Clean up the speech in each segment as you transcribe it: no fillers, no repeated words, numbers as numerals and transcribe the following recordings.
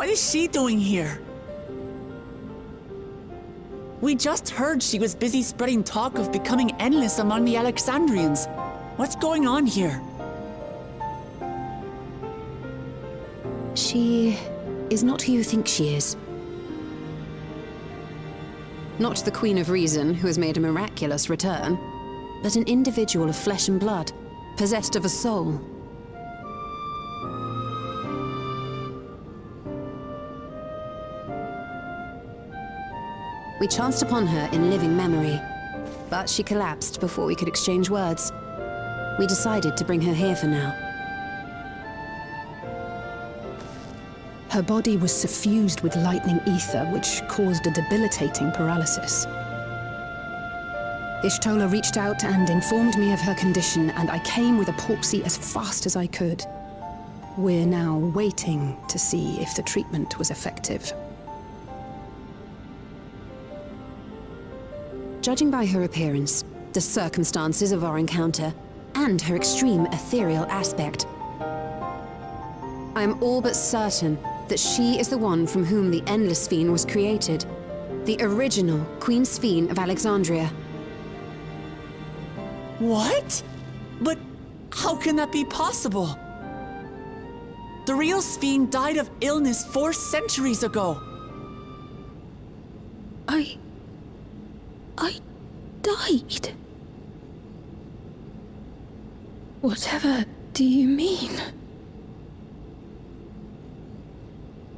What is she doing here? We just heard she was busy spreading talk of becoming endless among the Alexandrians. What's going on here? She is not who you think she is. Not the Queen of Reason, who has made a miraculous return, but an individual of flesh and blood, possessed of a soul. We chanced upon her in living memory, but she collapsed before we could exchange words. We decided to bring her here for now. Her body was suffused with lightning ether, which caused a debilitating paralysis. Ishtola reached out and informed me of her condition, and I came with a proxy as fast as I could. We're now waiting to see if the treatment was effective. Judging by her appearance, the circumstances of our encounter, and her extreme ethereal aspect, I am all but certain that she is the one from whom the Endless Sphene was created. The original Queen Sphene of Alexandria. What? But how can that be possible? The real Sphene died of illness 4 centuries ago. I died? Whatever do you mean?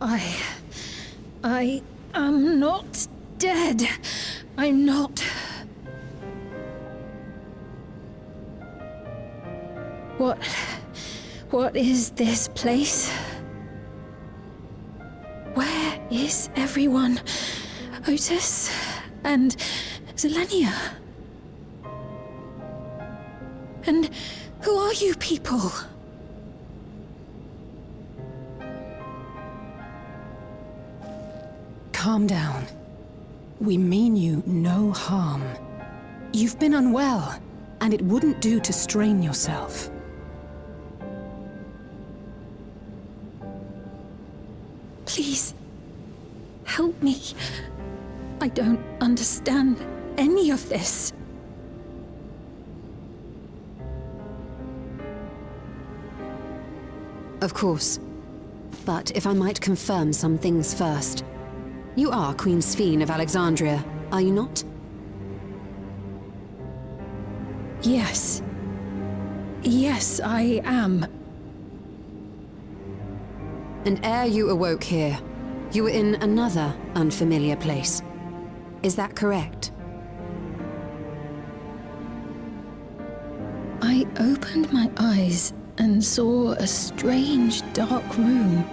I am not dead. I'm not. What is this place? Where is everyone? Otis and Zelenia? And who are you people? Calm down. We mean you no harm. You've been unwell, and it wouldn't do to strain yourself. Please, help me. I don't understand any of this. Of course. But if I might confirm some things first. You are Queen Sphene of Alexandria, are you not? Yes. Yes, I am. And ere you awoke here, you were in another unfamiliar place. Is that correct? I opened my eyes and saw a strange, dark room.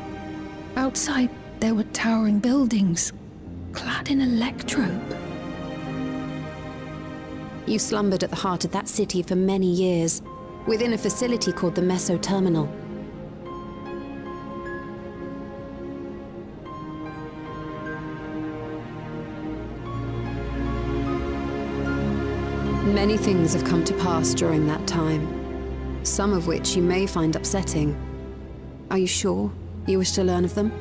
Outside, there were towering buildings, clad in electrobe. You slumbered at the heart of that city for many years, within a facility called the Meso Terminal. Many things have come to pass during that time, some of which you may find upsetting. Are you sure you wish to learn of them?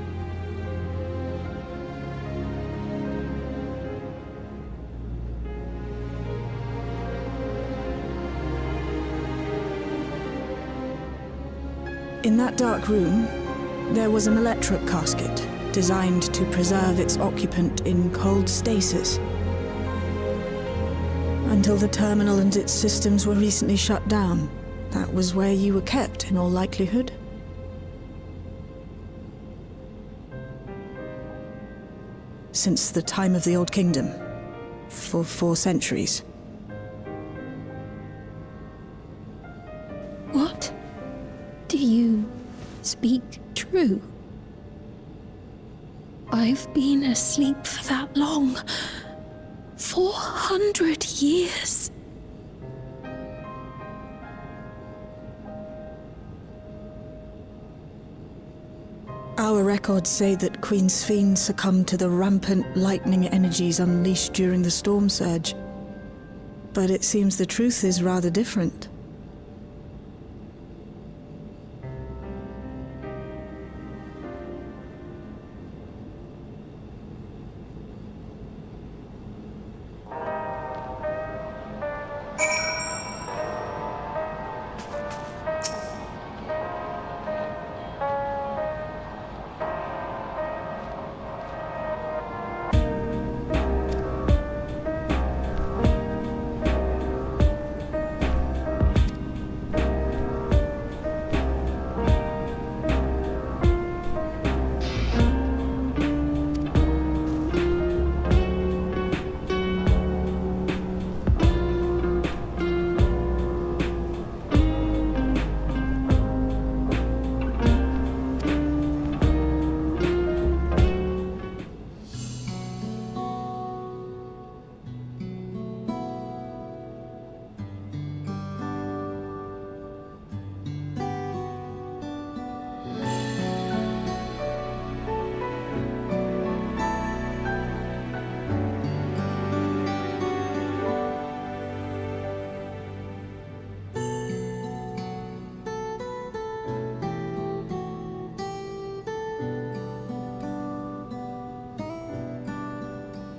In that dark room, there was an electric casket designed to preserve its occupant in cold stasis. Until the terminal and its systems were recently shut down, that was where you were kept in all likelihood. Since the time of the Old Kingdom, for 4 centuries. What? Do you speak true? I've been asleep for that long. 400 years. Our records say that Queen Sphene succumbed to the rampant lightning energies unleashed during the storm surge. But it seems the truth is rather different.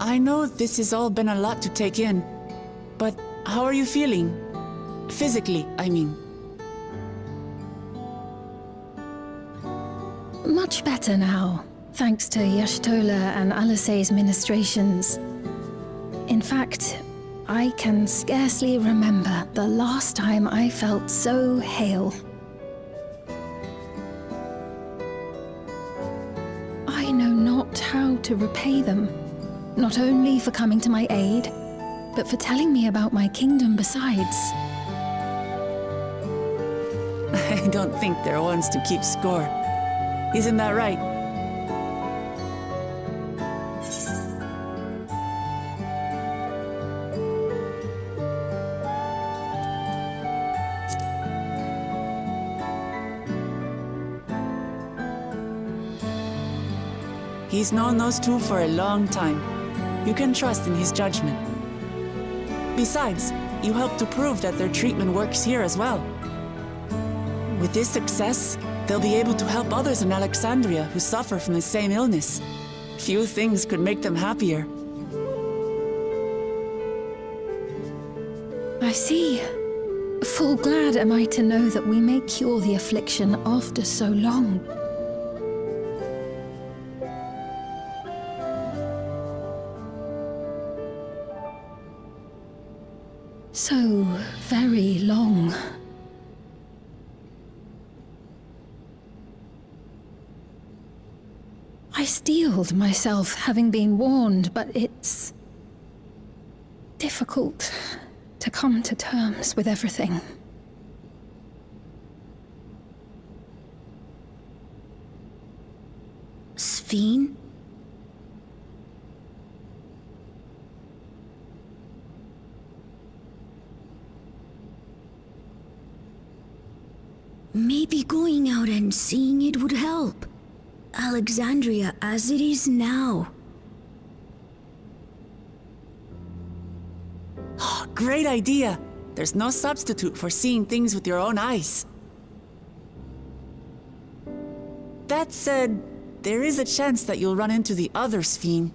I know this has all been a lot to take in, but how are you feeling? Physically, I mean. Much better now, thanks to Yashtola and Alisei's ministrations. In fact, I can scarcely remember the last time I felt so hale. I know not how to repay them, not only for coming to my aid, but for telling me about my kingdom besides. I don't think they're ones to keep score. Isn't that right? He's known those two for a long time. You can trust in his judgment. Besides, you helped to prove that their treatment works here as well. With this success, they'll be able to help others in Alexandria who suffer from the same illness. Few things could make them happier. I see. Full glad am I to know that we may cure the affliction after so long. So very long. I steeled myself, having been warned, but it's difficult to come to terms with everything. Sphene? Maybe going out and seeing it would help. Alexandria as it is now. Great idea! There's no substitute for seeing things with your own eyes. That said, there is a chance that you'll run into the other Sphene.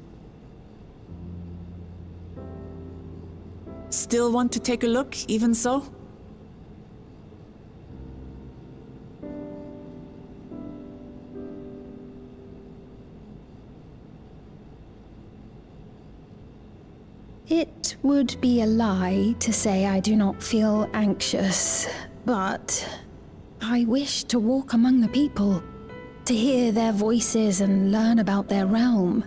Still want to take a look, even so? It would be a lie to say I do not feel anxious, but I wish to walk among the people, to hear their voices and learn about their realm.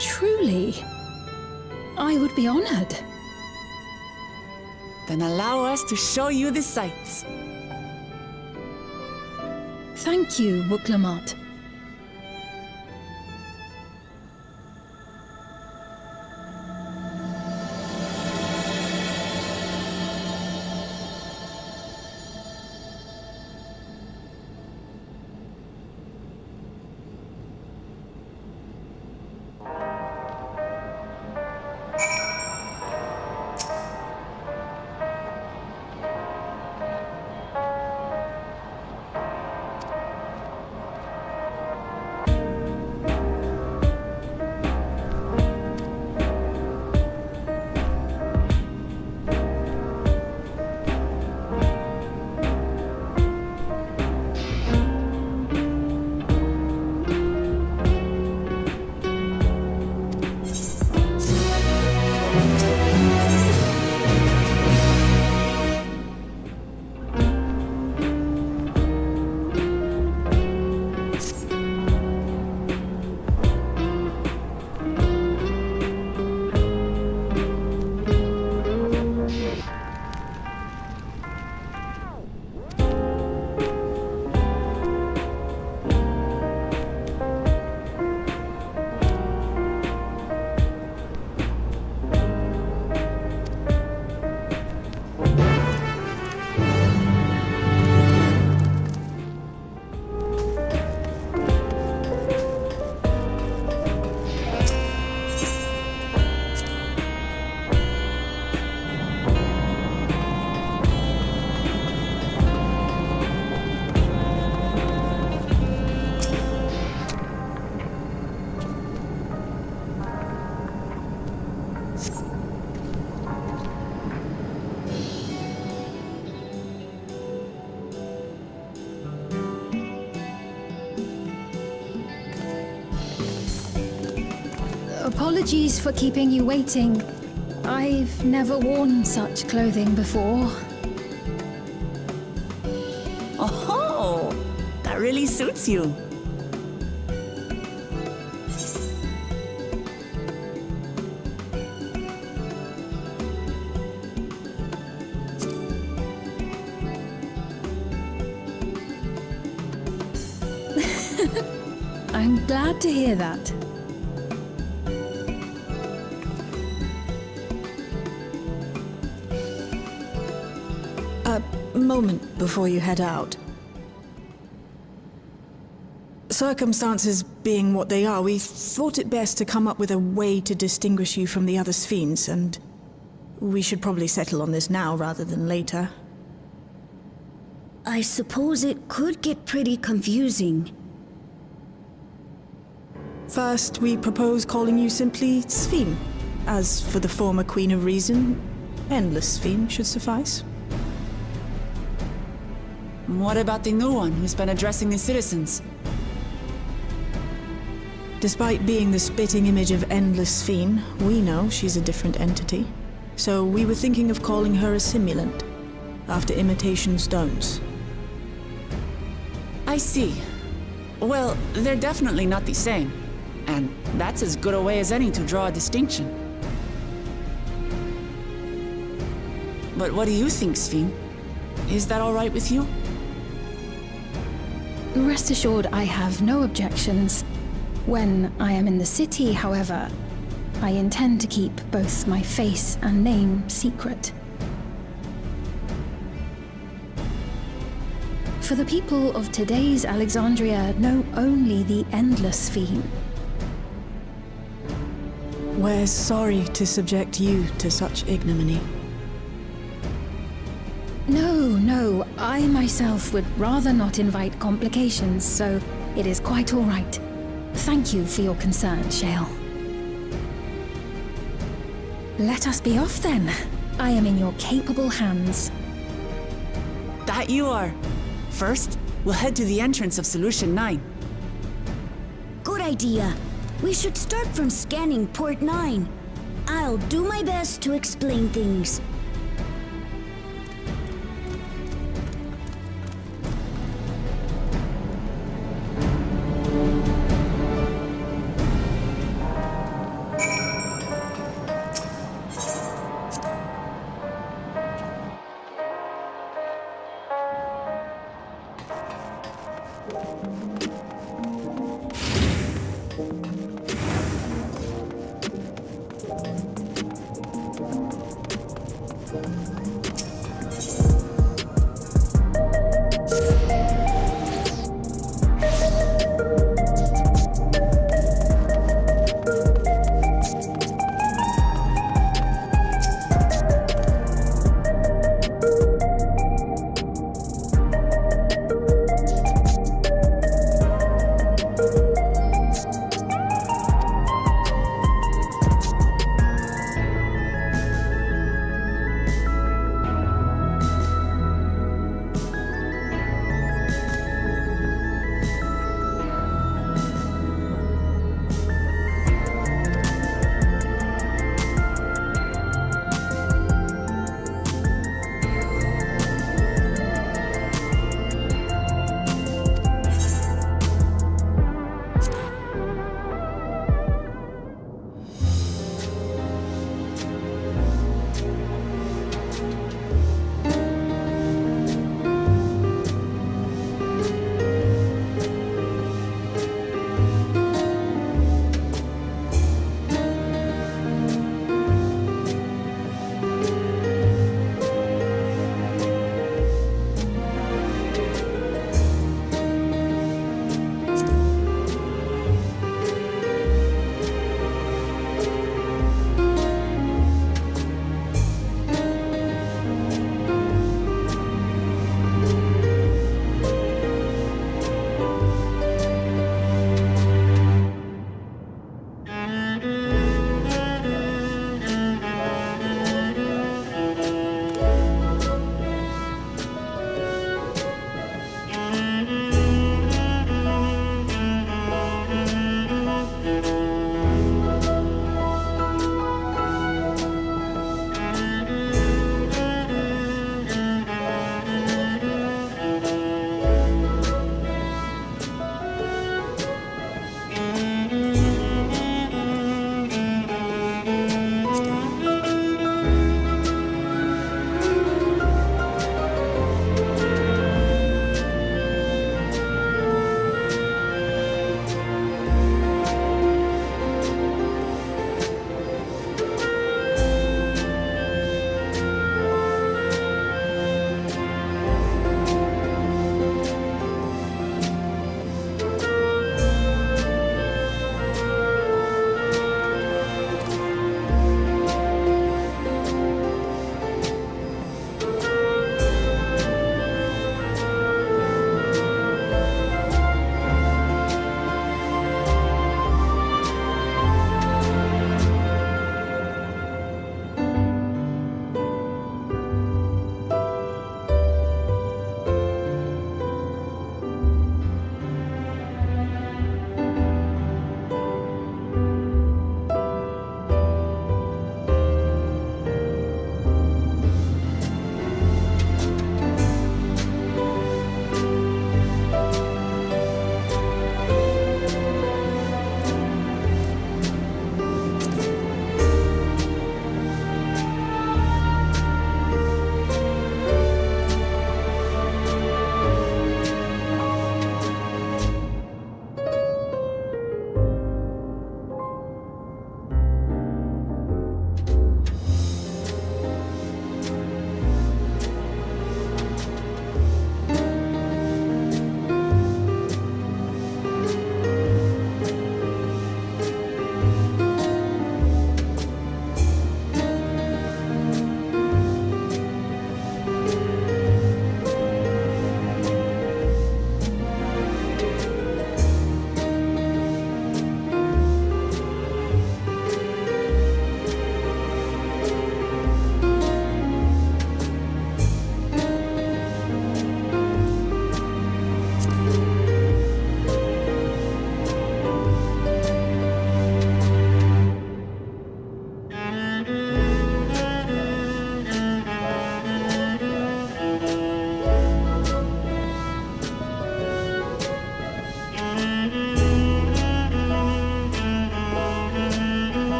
Truly, I would be honored. Then allow us to show you the sights. Thank you, Wuklamot. Apologies for keeping you waiting. I've never worn such clothing before. Oh, that really suits you. I'm glad to hear that. A moment before you head out. Circumstances being what they are, we thought it best to come up with a way to distinguish you from the other Sphenes, and we should probably settle on this now rather than later. I suppose it could get pretty confusing. First, we propose calling you simply Sphene. As for the former Queen of Reason, Endless Sphene should suffice. What about the new one who's been addressing the citizens? Despite being the spitting image of Endless Sphene, we know she's a different entity. So we were thinking of calling her a simulant, after imitation stones. I see. Well, they're definitely not the same. And that's as good a way as any to draw a distinction. But what do you think, Sphene? Is that all right with you? Rest assured, I have no objections. When I am in the city, however, I intend to keep both my face and name secret. For the people of today's Alexandria know only the Endless Sphene. We're sorry to subject you to such ignominy. No, I myself would rather not invite complications, so it is quite all right. Thank you for your concern, Shale. Let us be off then. I am in your capable hands. That you are. First, we'll head to the entrance of Solution 9. Good idea. We should start from scanning Port 9. I'll do my best to explain things.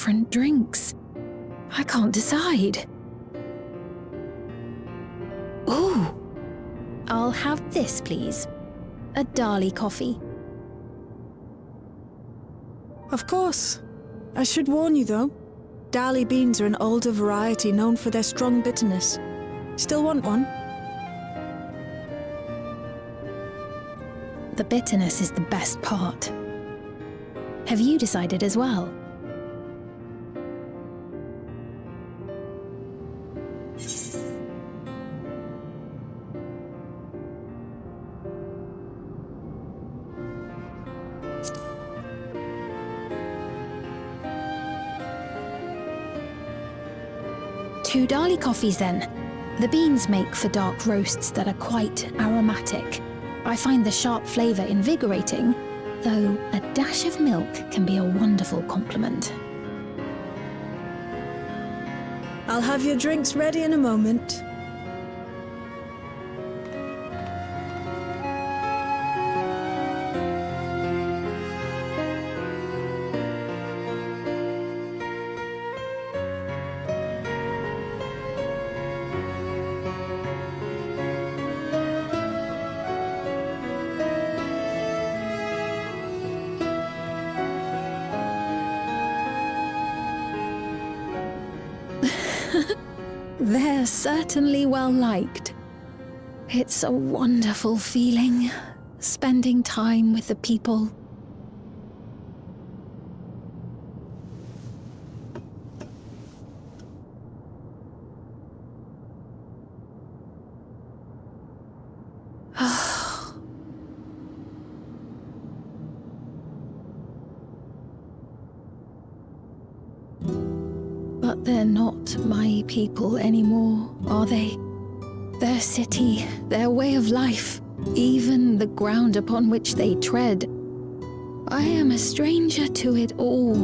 different drinks. I can't decide. Ooh! I'll have this, please. A Dali coffee. Of course. I should warn you, though. Dali beans are an older variety known for their strong bitterness. Still want one? The bitterness is the best part. Have you decided as well? Two Dali coffees then. The beans make for dark roasts that are quite aromatic. I find the sharp flavour invigorating, though a dash of milk can be a wonderful complement. I'll have your drinks ready in a moment. They're certainly well liked. It's a wonderful feeling, spending time with the people. But they're not my people anymore, are they? Their city, their way of life, even the ground upon which they tread. I am a stranger to it all.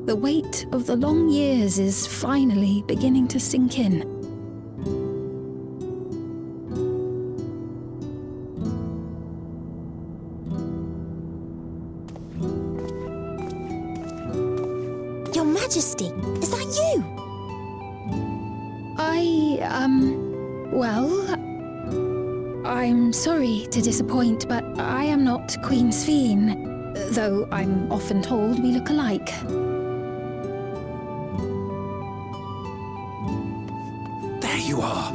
The weight of the long years is finally beginning to sink in. Your Majesty, is that you? Well, I'm sorry to disappoint, but I am not Queen Sphene, though I'm often told we look alike. There you are.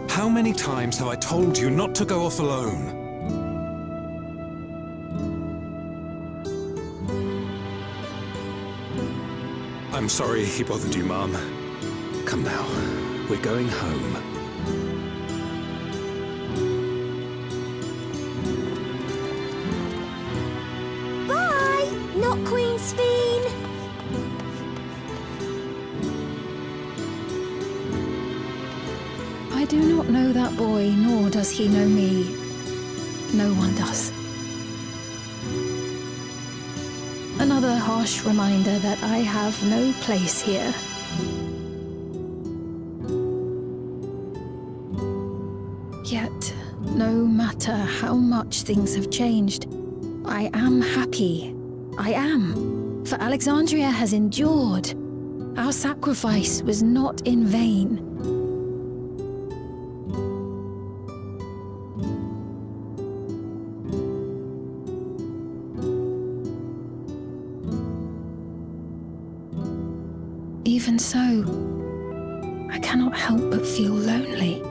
How many times have I told you not to go off alone? I'm sorry he bothered you, Mum. Come now, we're going home. Bye, not Queen Sphene. I do not know that boy, nor does he know me. No one does. Another harsh reminder that I have no place here. Yet, no matter how much things have changed, I am happy. I am. For Alexandria has endured. Our sacrifice was not in vain. Even so, I cannot help but feel lonely.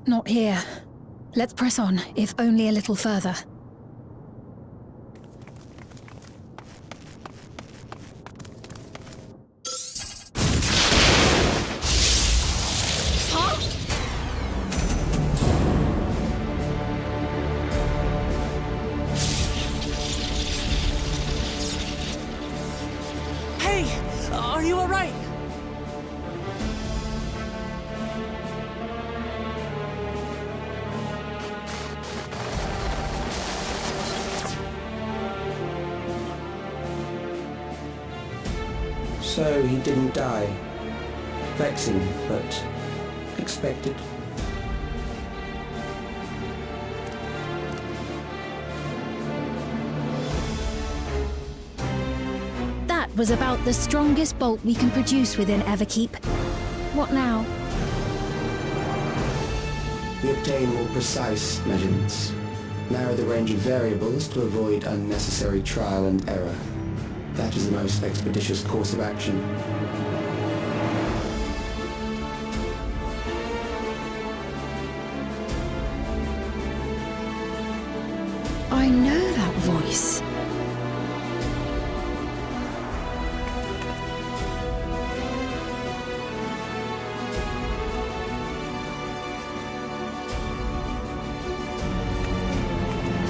Not here. Let's press on, if only a little further. Hey! Are you alright? So he didn't die. Vexing, but expected. That was about the strongest bolt we can produce within Everkeep. What now? We obtain more precise measurements. Narrow the range of variables to avoid unnecessary trial and error. That is the most expeditious course of action. I know that voice.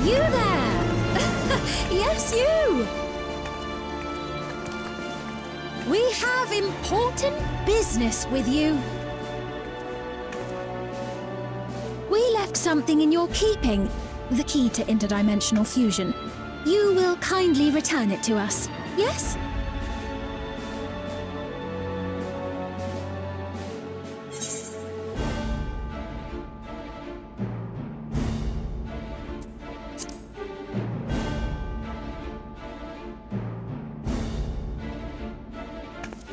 You there! Yes, you! We have important business with you. We left something in your keeping, the key to interdimensional fusion. You will kindly return it to us, yes?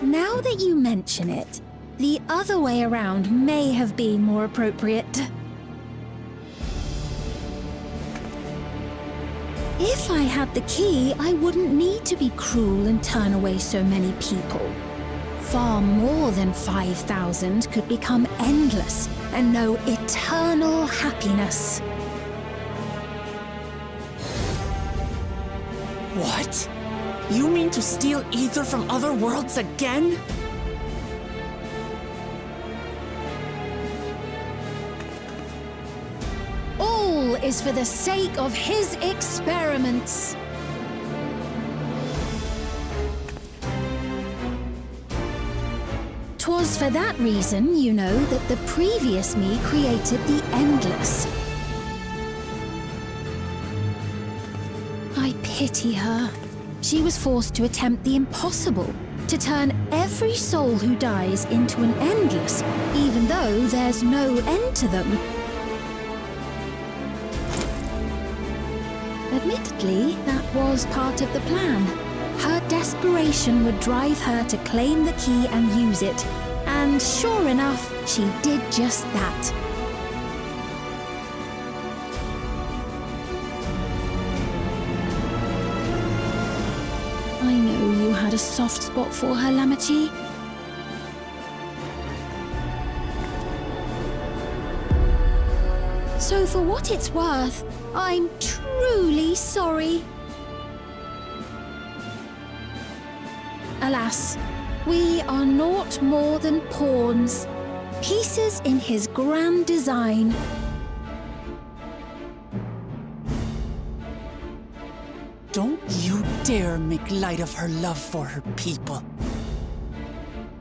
Now that you mention it, the other way around may have been more appropriate. If I had the key, I wouldn't need to be cruel and turn away so many people. Far more than 5,000 could become endless and know eternal happiness. What? You mean to steal ether from other worlds again? All is for the sake of his experiments. Twas for that reason, you know, that the previous me created the Endless. I pity her. She was forced to attempt the impossible, to turn every soul who dies into an Endless, even though there's no end to them. Admittedly, that was part of the plan. Her desperation would drive her to claim the key and use it. And sure enough, she did just that. I know you had a soft spot for her, Lamachi. So for what it's worth, I'm truly sorry. Alas, we are naught more than pawns, pieces in his grand design. Don't you dare make light of her love for her people.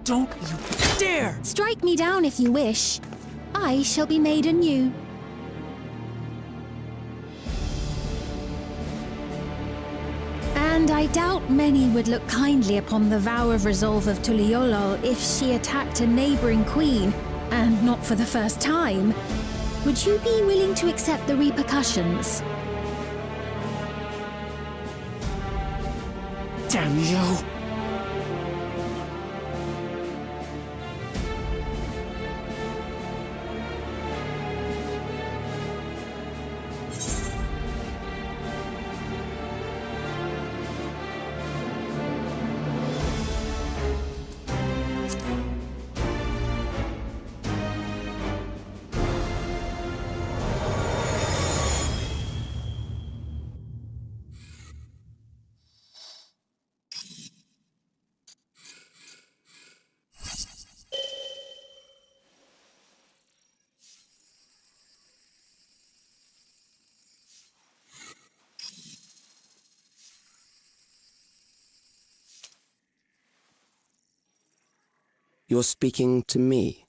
Don't you dare! Strike me down if you wish. I shall be made anew. And I doubt many would look kindly upon the vow of resolve of Tuliolol if she attacked a neighboring queen, and not for the first time. Would you be willing to accept the repercussions? Damn you! You're speaking to me.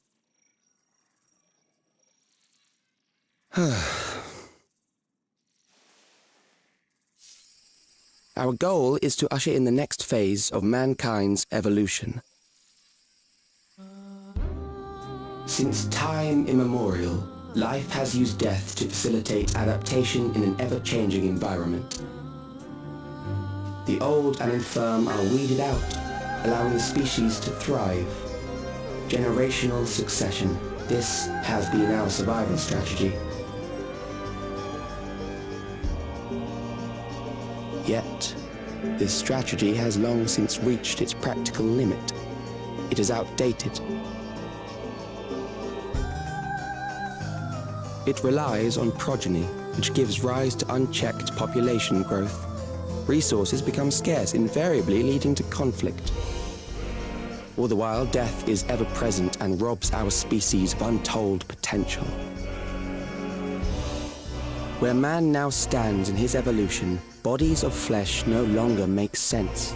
Our goal is to usher in the next phase of mankind's evolution. Since time immemorial, life has used death to facilitate adaptation in an ever-changing environment. The old and infirm are weeded out, allowing the species to thrive. Generational succession. This has been our survival strategy. Yet, this strategy has long since reached its practical limit. It is outdated. It relies on progeny, which gives rise to unchecked population growth. Resources become scarce, invariably leading to conflict. All the while, death is ever present and robs our species of untold potential. Where man now stands in his evolution, bodies of flesh no longer make sense.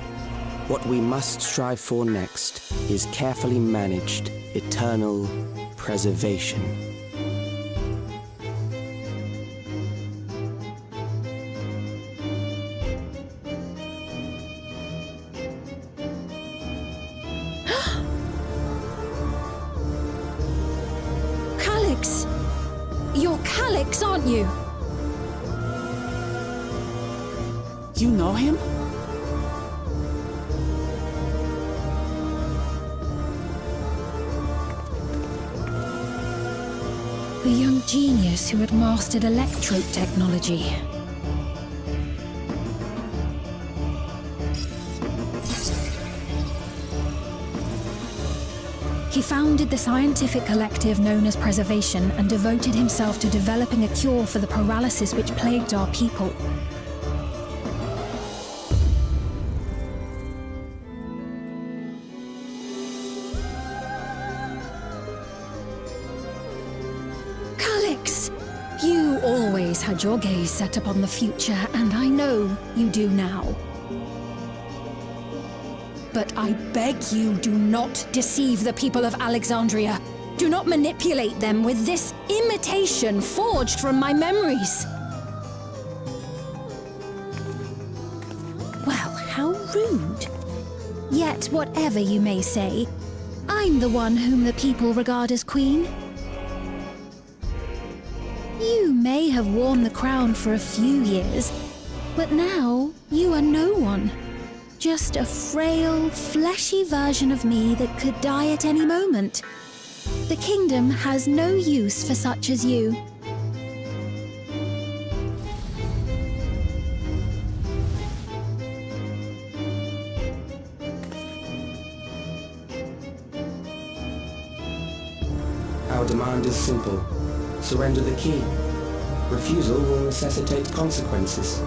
What we must strive for next is carefully managed, eternal preservation. You're Calyx, aren't you? You know him? The young genius who had mastered electrope technology. He founded the scientific collective known as Preservation and devoted himself to developing a cure for the paralysis which plagued our people. Calyx, you always had your gaze set upon the future, and I know you do now. But I beg you, do not deceive the people of Alexandria. Do not manipulate them with this imitation forged from my memories. Well, how rude. Yet, whatever you may say, I'm the one whom the people regard as queen. You may have worn the crown for a few years, but now you are no one. Just a frail, fleshy version of me that could die at any moment. The kingdom has no use for such as you. Our demand is simple. Surrender the key. Refusal will necessitate consequences.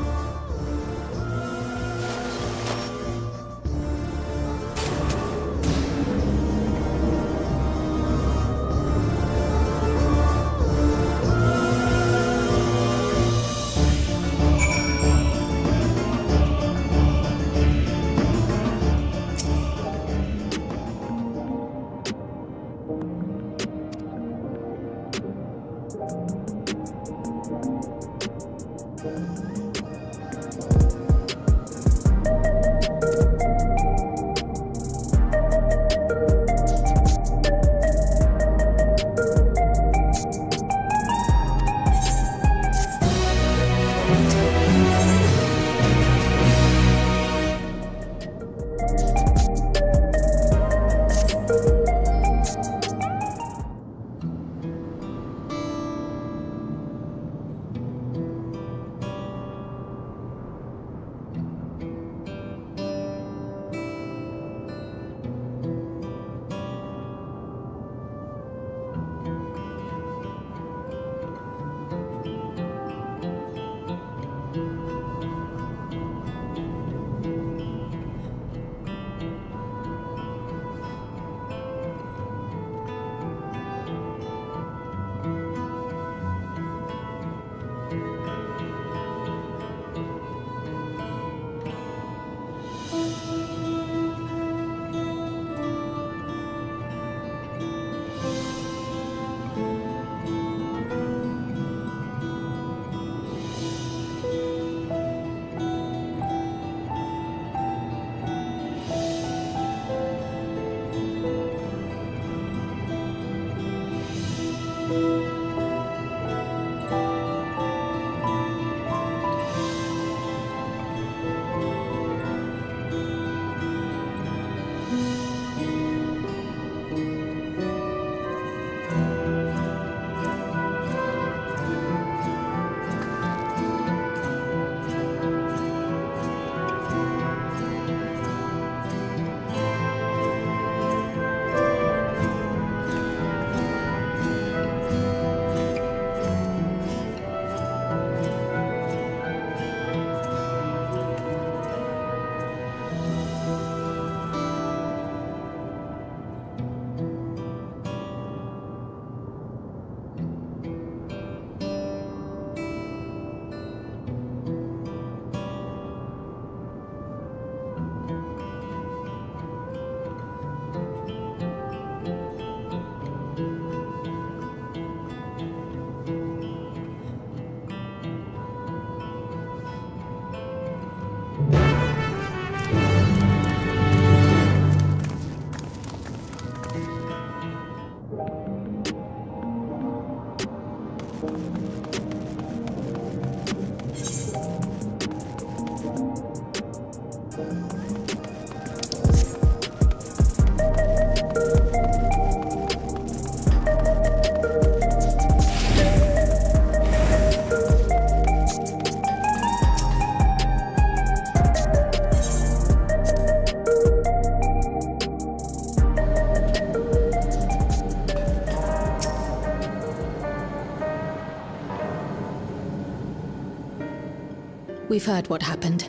we've heard what happened.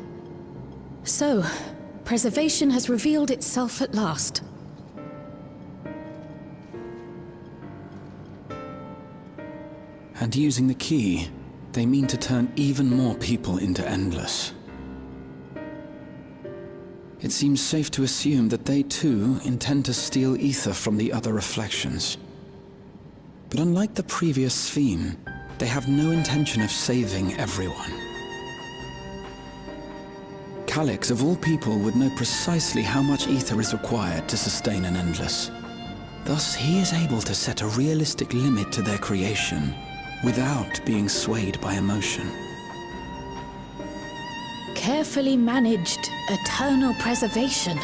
So, preservation has revealed itself at last. And using the key, they mean to turn even more people into Endless. It seems safe to assume that they too intend to steal ether from the other reflections. But unlike the previous theme, they have no intention of saving everyone. Calyx, of all people, would know precisely how much ether is required to sustain an Endless. Thus, he is able to set a realistic limit to their creation without being swayed by emotion. Carefully managed, eternal preservation.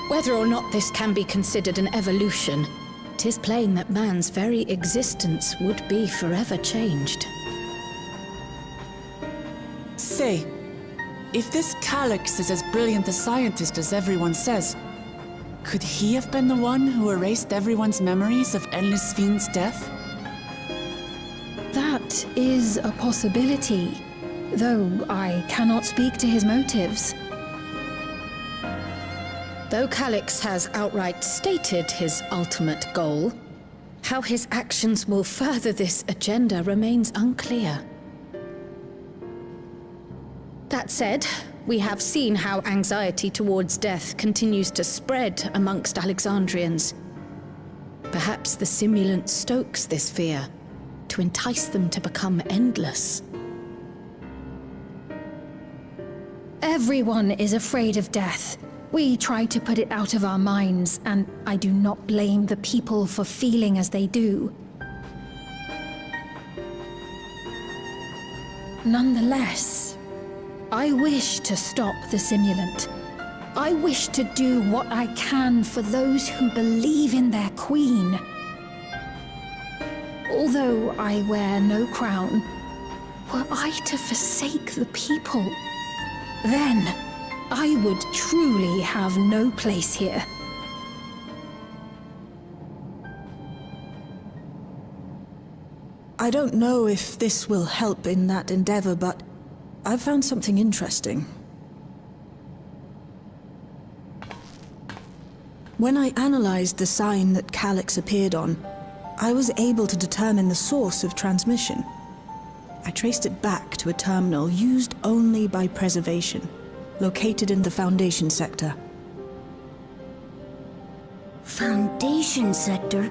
Whether or not this can be considered an evolution, 'tis plain that man's very existence would be forever changed. Say, if this Calyx is as brilliant a scientist as everyone says, could he have been the one who erased everyone's memories of Endless Fiend's death? That is a possibility, though I cannot speak to his motives. Though Calyx has outright stated his ultimate goal, how his actions will further this agenda remains unclear. That said, we have seen how anxiety towards death continues to spread amongst Alexandrians. Perhaps the simulant stokes this fear, to entice them to become endless. Everyone is afraid of death. We try to put it out of our minds, and I do not blame the people for feeling as they do. Nonetheless, I wish to stop the simulant. I wish to do what I can for those who believe in their queen. Although I wear no crown, were I to forsake the people, then I would truly have no place here. I don't know if this will help in that endeavor, but I've found something interesting. When I analyzed the sign that Calyx appeared on, I was able to determine the source of transmission. I traced it back to a terminal used only by preservation, located in the Foundation sector. Foundation sector?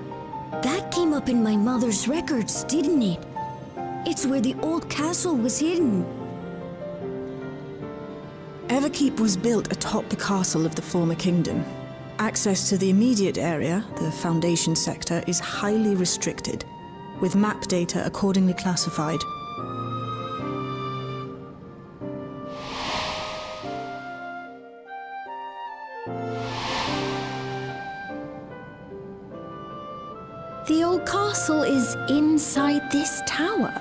That came up in my mother's records, didn't it? It's where the old castle was hidden. Everkeep was built atop the castle of the former kingdom. Access to the immediate area, the Foundation sector, is highly restricted, with map data accordingly classified. The old castle is inside this tower.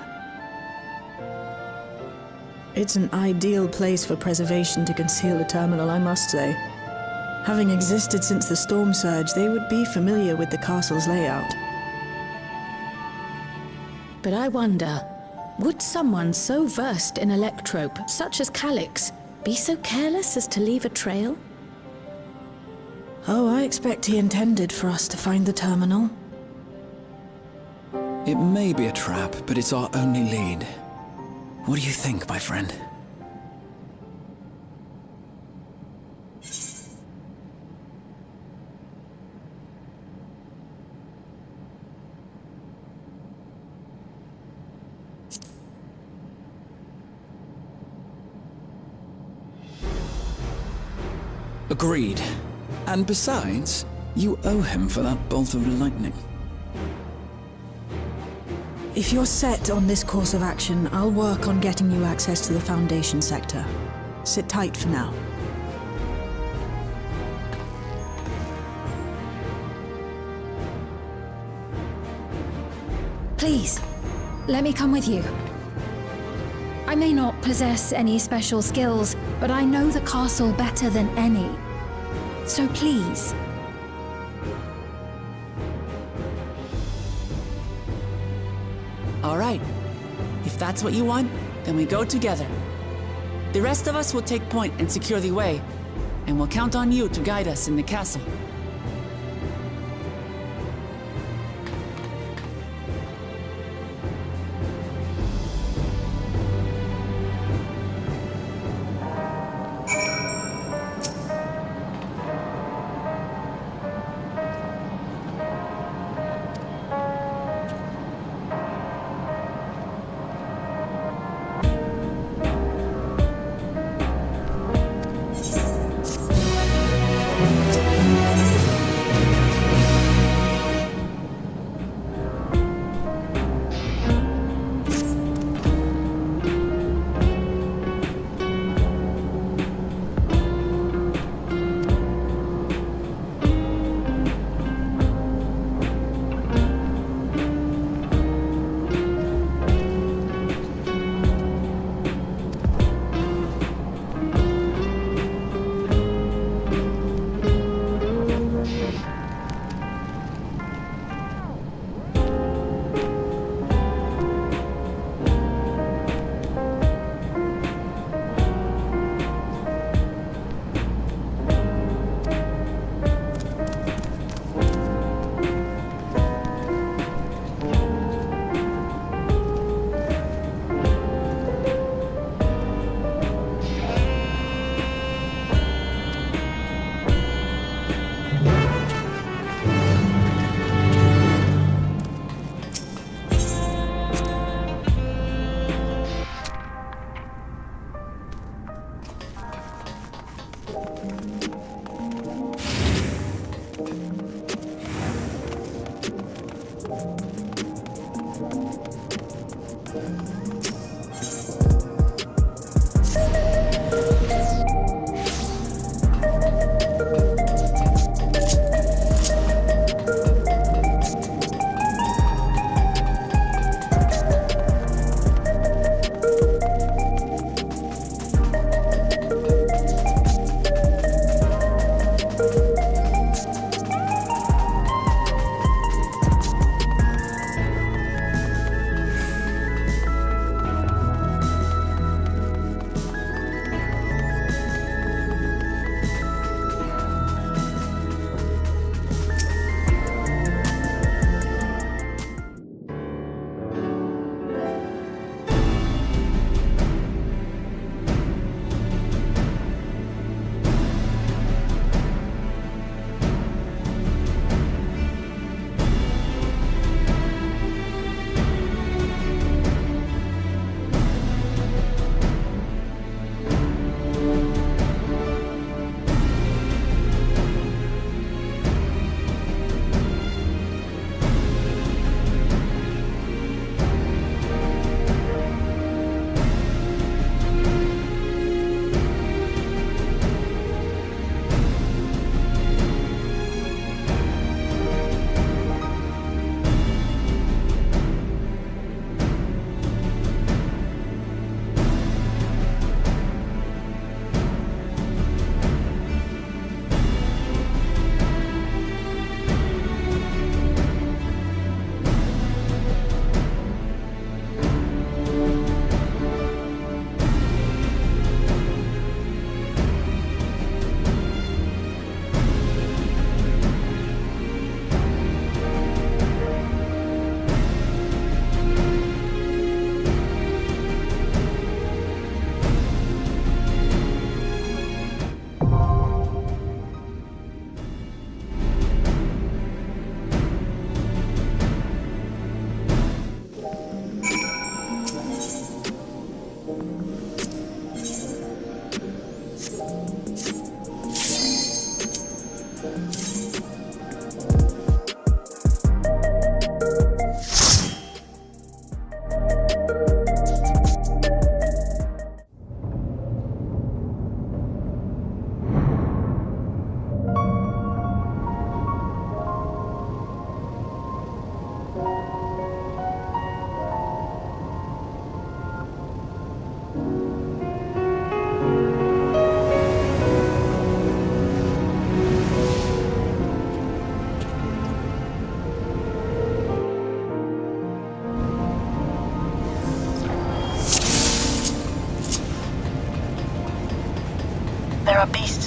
It's an ideal place for preservation to conceal a terminal, I must say. Having existed since the storm surge, they would be familiar with the castle's layout. But I wonder, would someone so versed in electrope, such as Calyx, be so careless as to leave a trail? Oh, I expect he intended for us to find the terminal. It may be a trap, but it's our only lead. What do you think, my friend? Agreed. And besides, you owe him for that bolt of lightning. If you're set on this course of action, I'll work on getting you access to the Foundation sector. Sit tight for now. Please, let me come with you. I may not possess any special skills, but I know the castle better than any. So please. All right. If that's what you want, then we go together. The rest of us will take point and secure the way, and we'll count on you to guide us in the castle.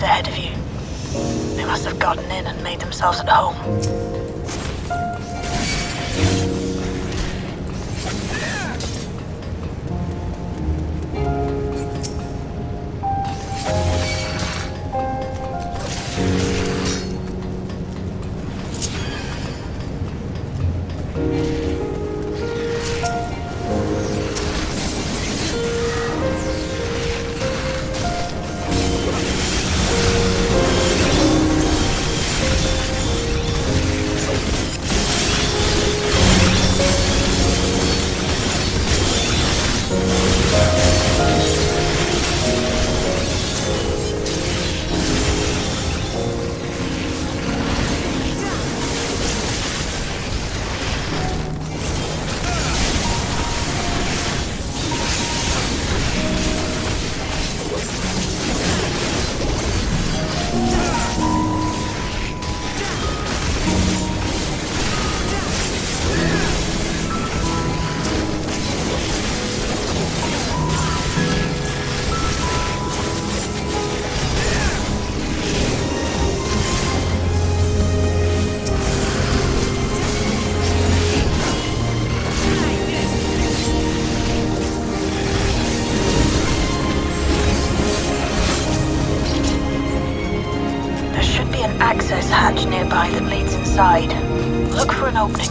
streets ahead of you. They must have gotten in and made themselves at home. Access hatch nearby that leads inside. Look for an opening.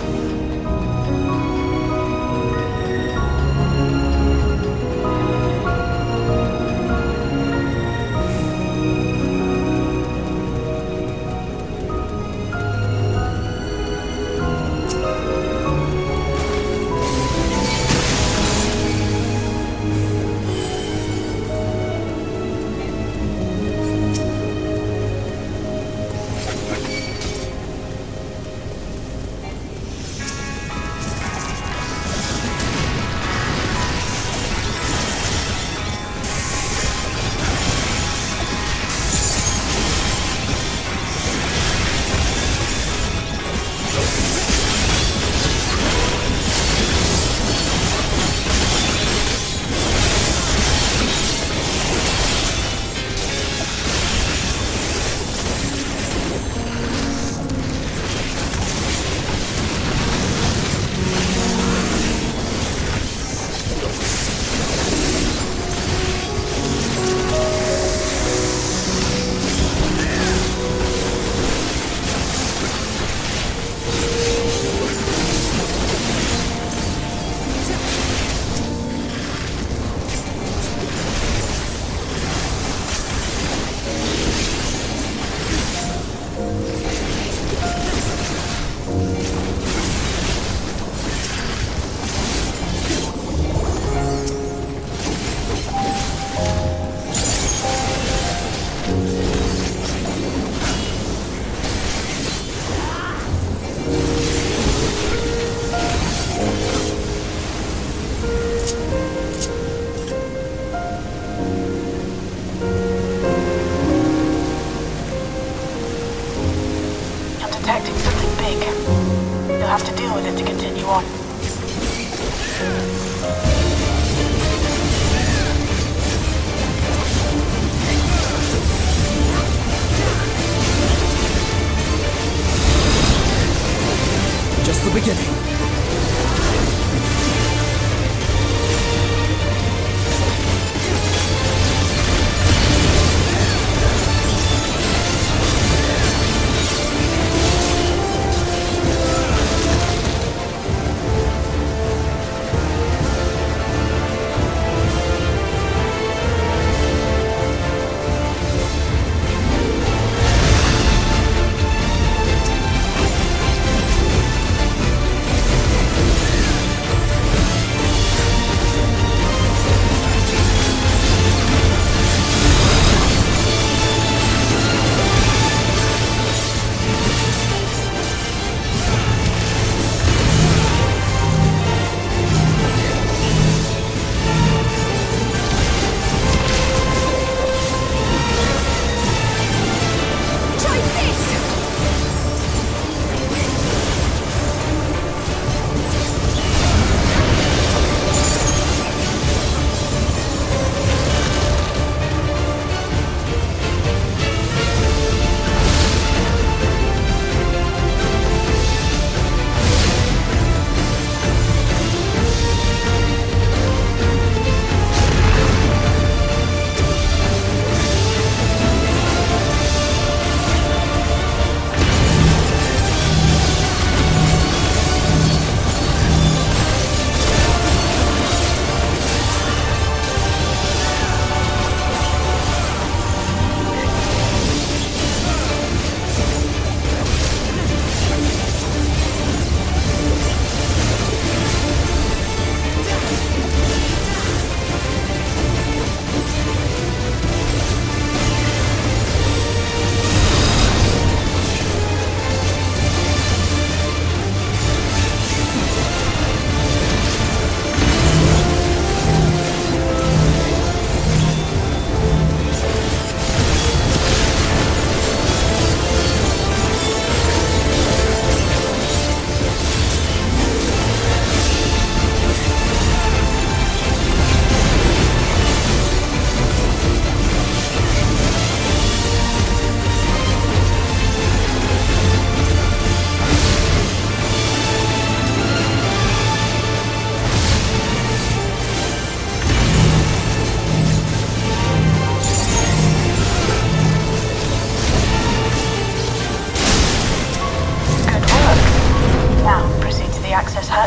Have to deal with it to continue on. Just the beginning.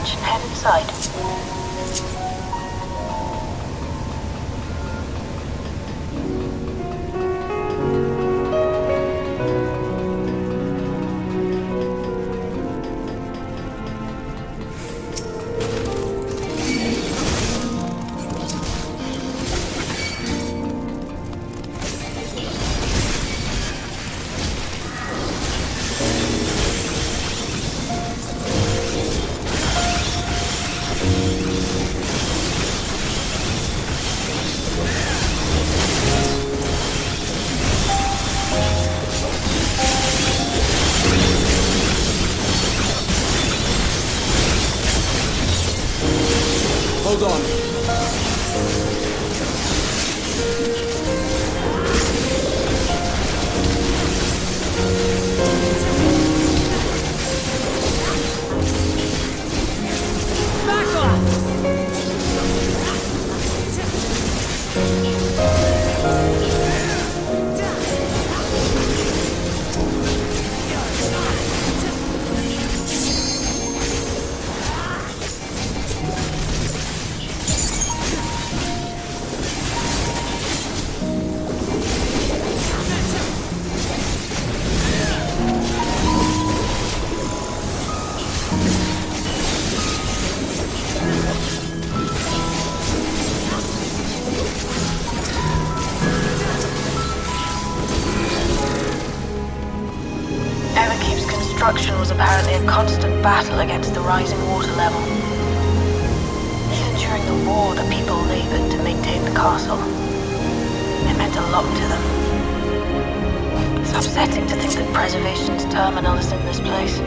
hatch and head inside. Hold on. Construction was apparently a constant battle against the rising water level. Even during the war, the people labored to maintain the castle. It meant a lot to them. It's upsetting to think that Preservation's terminal is in this place.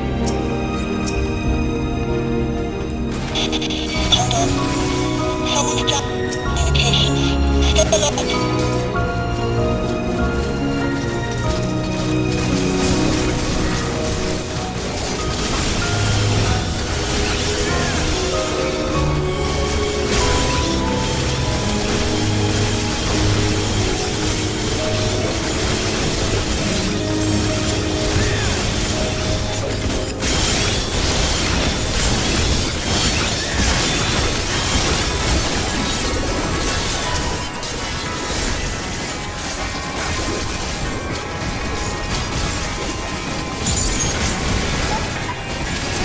Hold on. Communications still locked.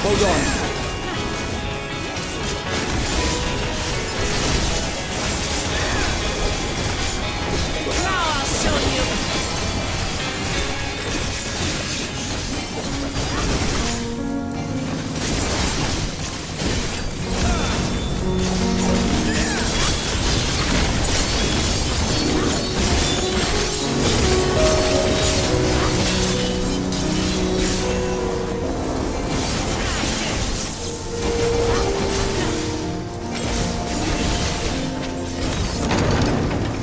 Hold on.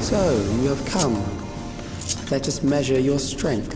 So, you have come. Let us measure your strength.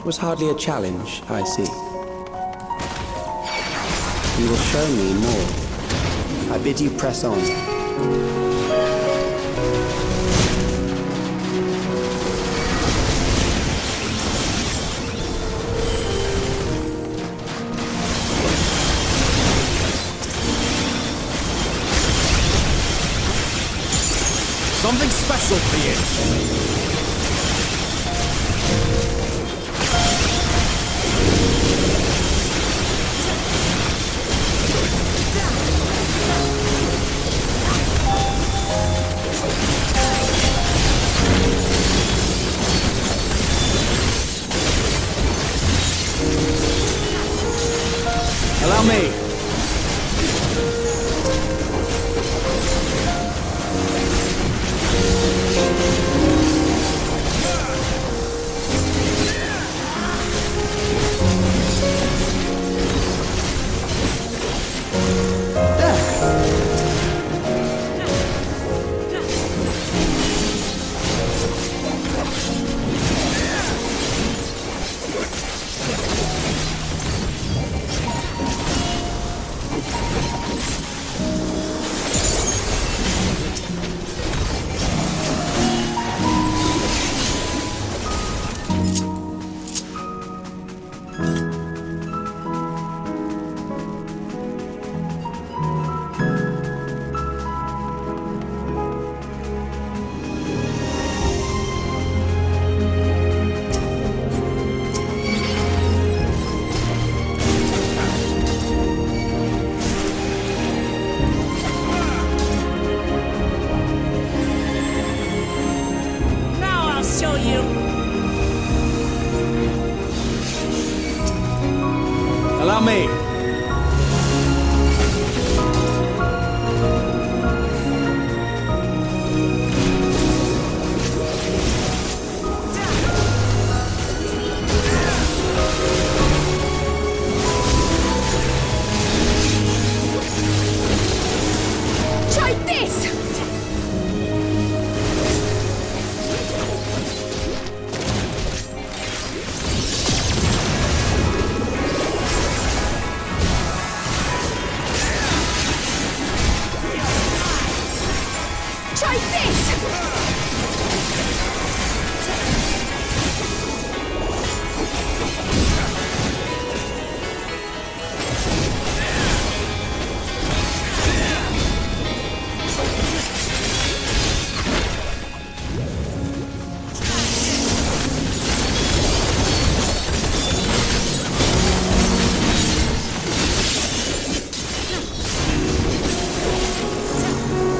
That was hardly a challenge, I see. You will show me more. I bid you press on. Something special for you. Allow me. Allow me. Try this! Try this!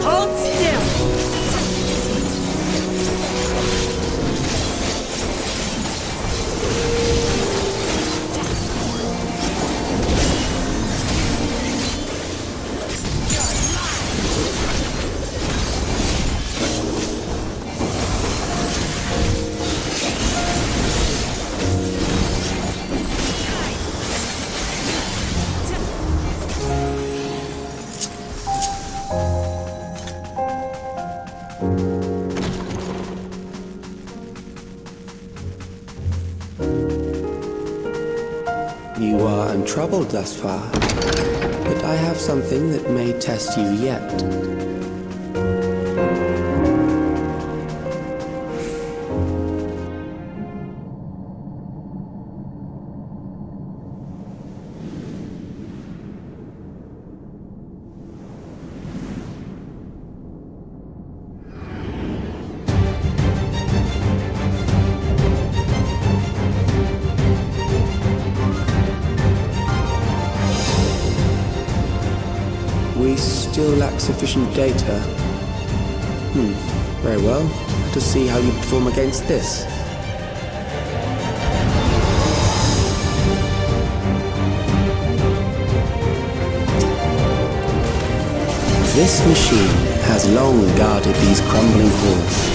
Hold still! You are untroubled thus far, but I have something that may test you yet. We still lack sufficient data. Very well. Let us see how you perform against this. This machine has long guarded these crumbling halls.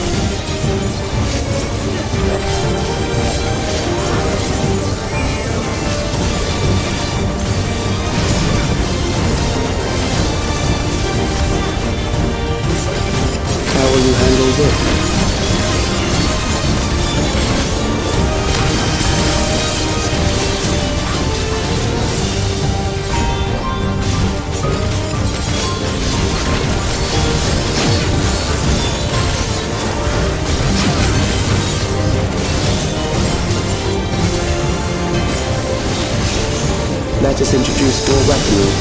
How will you handle this? let us introduce more weaponry.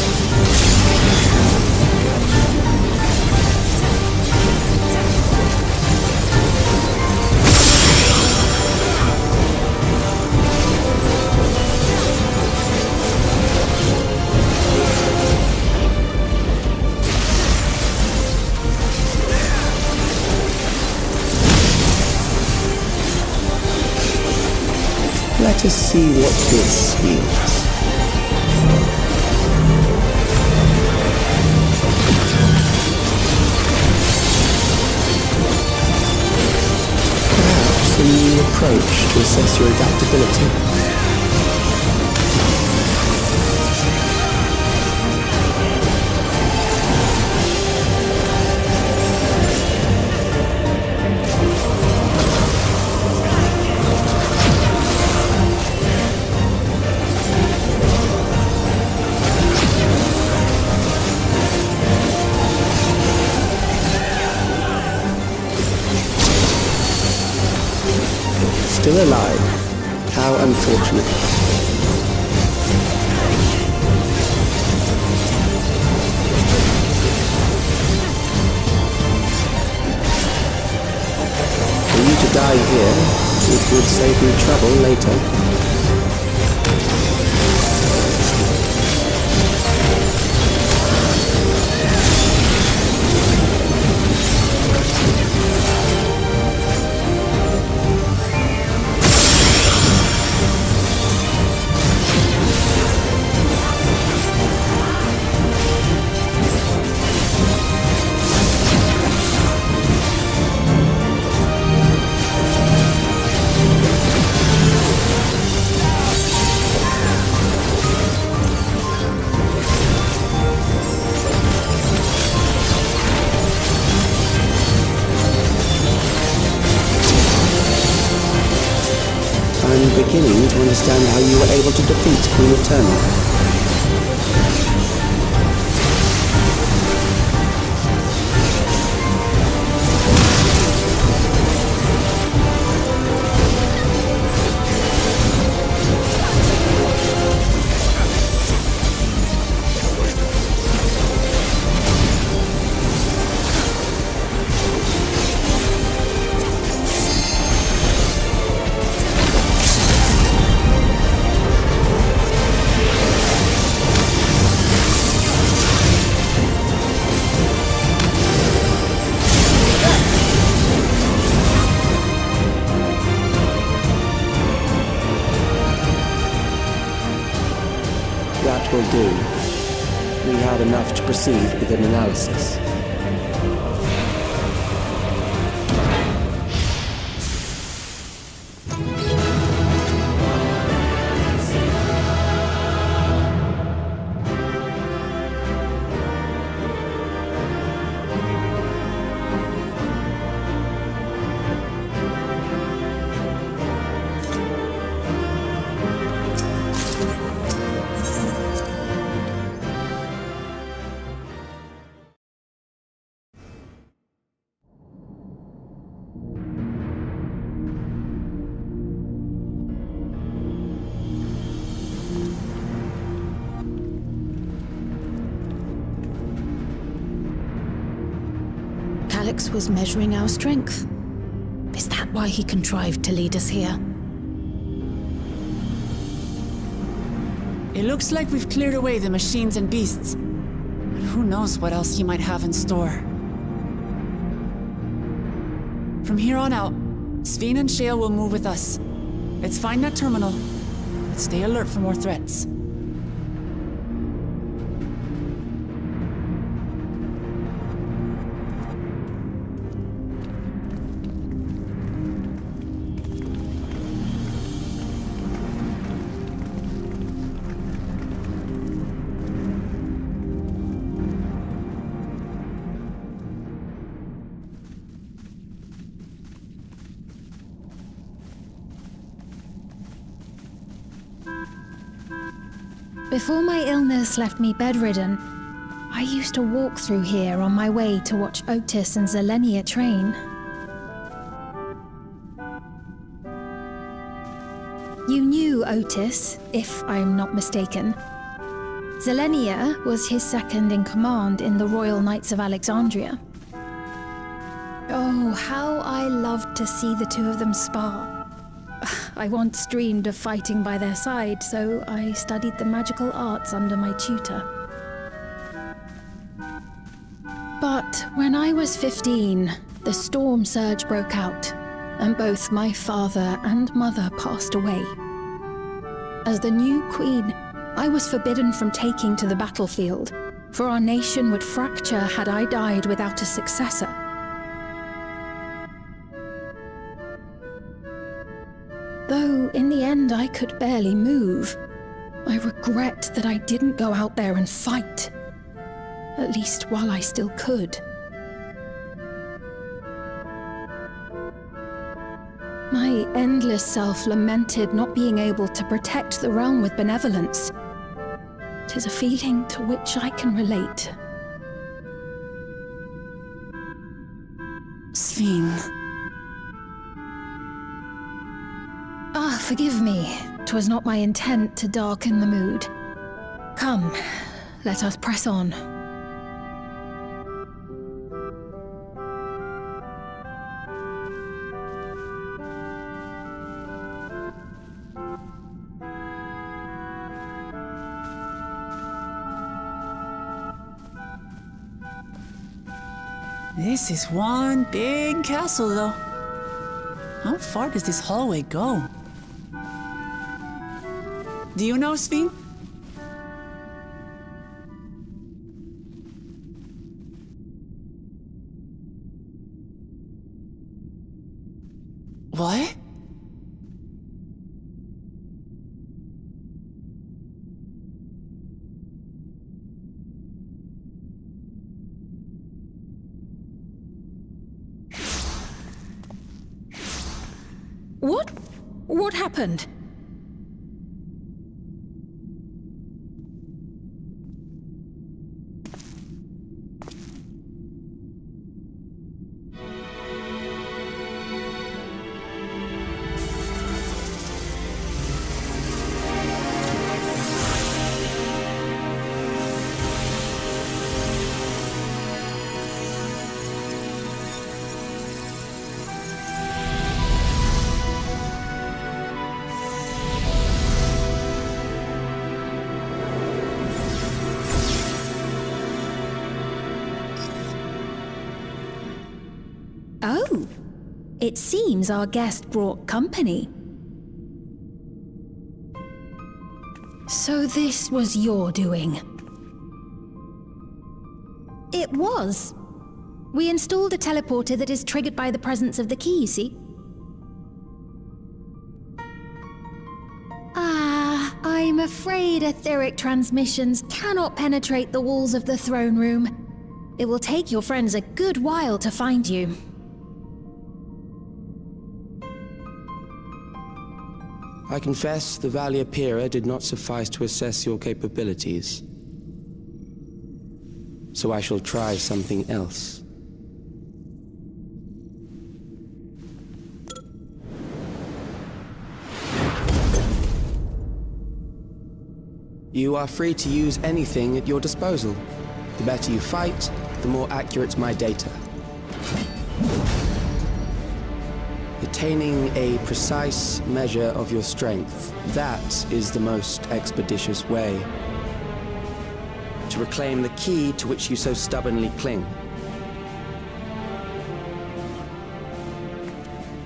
Let us see what this means. Perhaps a new approach to assess your adaptability. Still alive. How unfortunate. For you to die here, it would save me trouble later. I'm beginning to understand how you were able to defeat Queen Eternal. That will do. We have enough to proceed with an analysis. Alex was measuring our strength. Is that why he contrived to lead us here? It looks like we've cleared away the machines and beasts. But who knows what else he might have in store. From here on out, Sveen and Shale will move with us. Let's find that terminal. Let's stay alert for more threats. Before my illness left me bedridden, I used to walk through here on my way to watch Otis and Zelenia train. You knew Otis, if I'm not mistaken. Zelenia was his second in command in the Royal Knights of Alexandria. Oh, how I loved to see the two of them spar. I once dreamed of fighting by their side, so I studied the magical arts under my tutor. But when I was 15, the storm surge broke out, and both my father and mother passed away. As the new queen, I was forbidden from taking to the battlefield, for our nation would fracture had I died without a successor. Though in the end I could barely move, I regret that I didn't go out there and fight. At least while I still could. My endless self lamented not being able to protect the realm with benevolence. 'Tis a feeling to which I can relate. Sven. Ah, forgive me. 'Twas not my intent to darken the mood. Come, let us press on. This is one big castle, though. How far does this hallway go? Do you know, Sven? What? What happened? Oh, it seems our guest brought company. So this was your doing? It was. We installed a teleporter that is triggered by the presence of the key, you see? I'm afraid etheric transmissions cannot penetrate the walls of the throne room. It will take your friends a good while to find you. I confess the Valia Pira did not suffice to assess your capabilities. So I shall try something else. You are free to use anything at your disposal. The better you fight, the more accurate my data. Attaining a precise measure of your strength, that is the most expeditious way to reclaim the key to which you so stubbornly cling.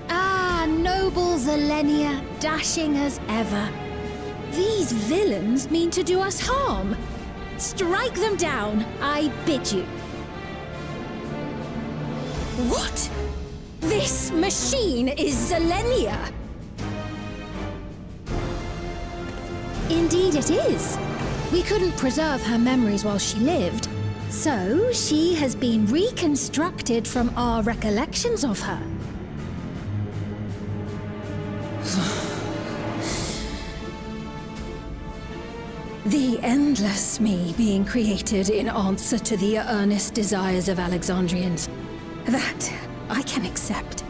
Ah, noble Zelenia, dashing as ever. These villains mean to do us harm. Strike them down, I bid you. What? This machine is Zelenia! Indeed it is. We couldn't preserve her memories while she lived, so she has been reconstructed from our recollections of her. The endless me being created in answer to the earnest desires of Alexandrians. That I can accept.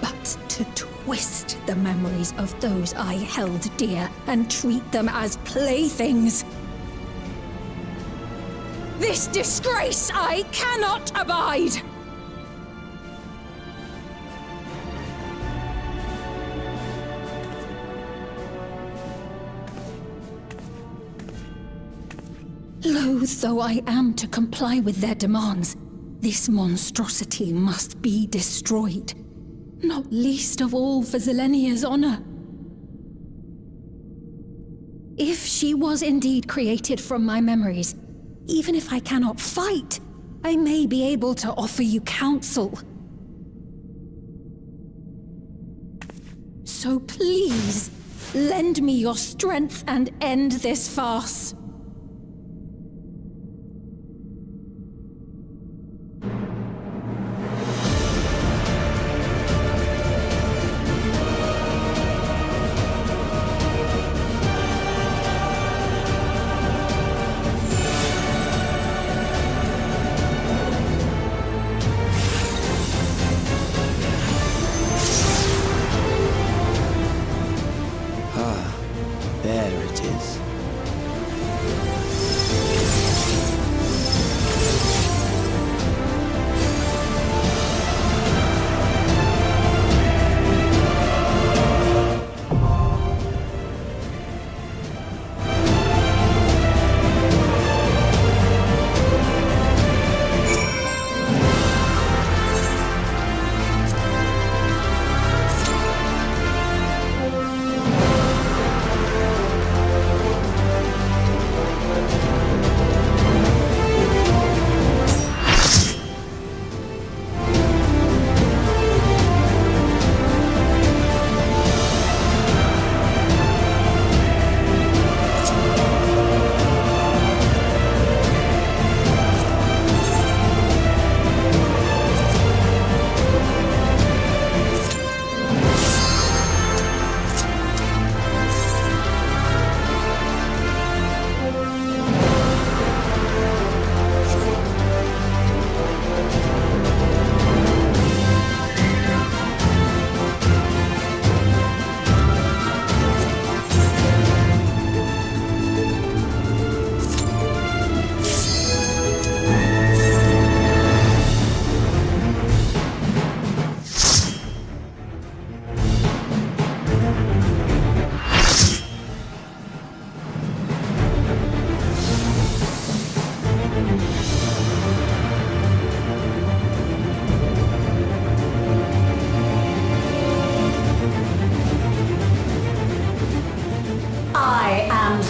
But right to twist the memories of those I held dear and treat them as playthings. This disgrace I cannot abide! Loath though I am to comply with their demands, this monstrosity must be destroyed, not least of all for Zelenia's honor. If she was indeed created from my memories, even if I cannot fight, I may be able to offer you counsel. So please, lend me your strength and end this farce. There it is.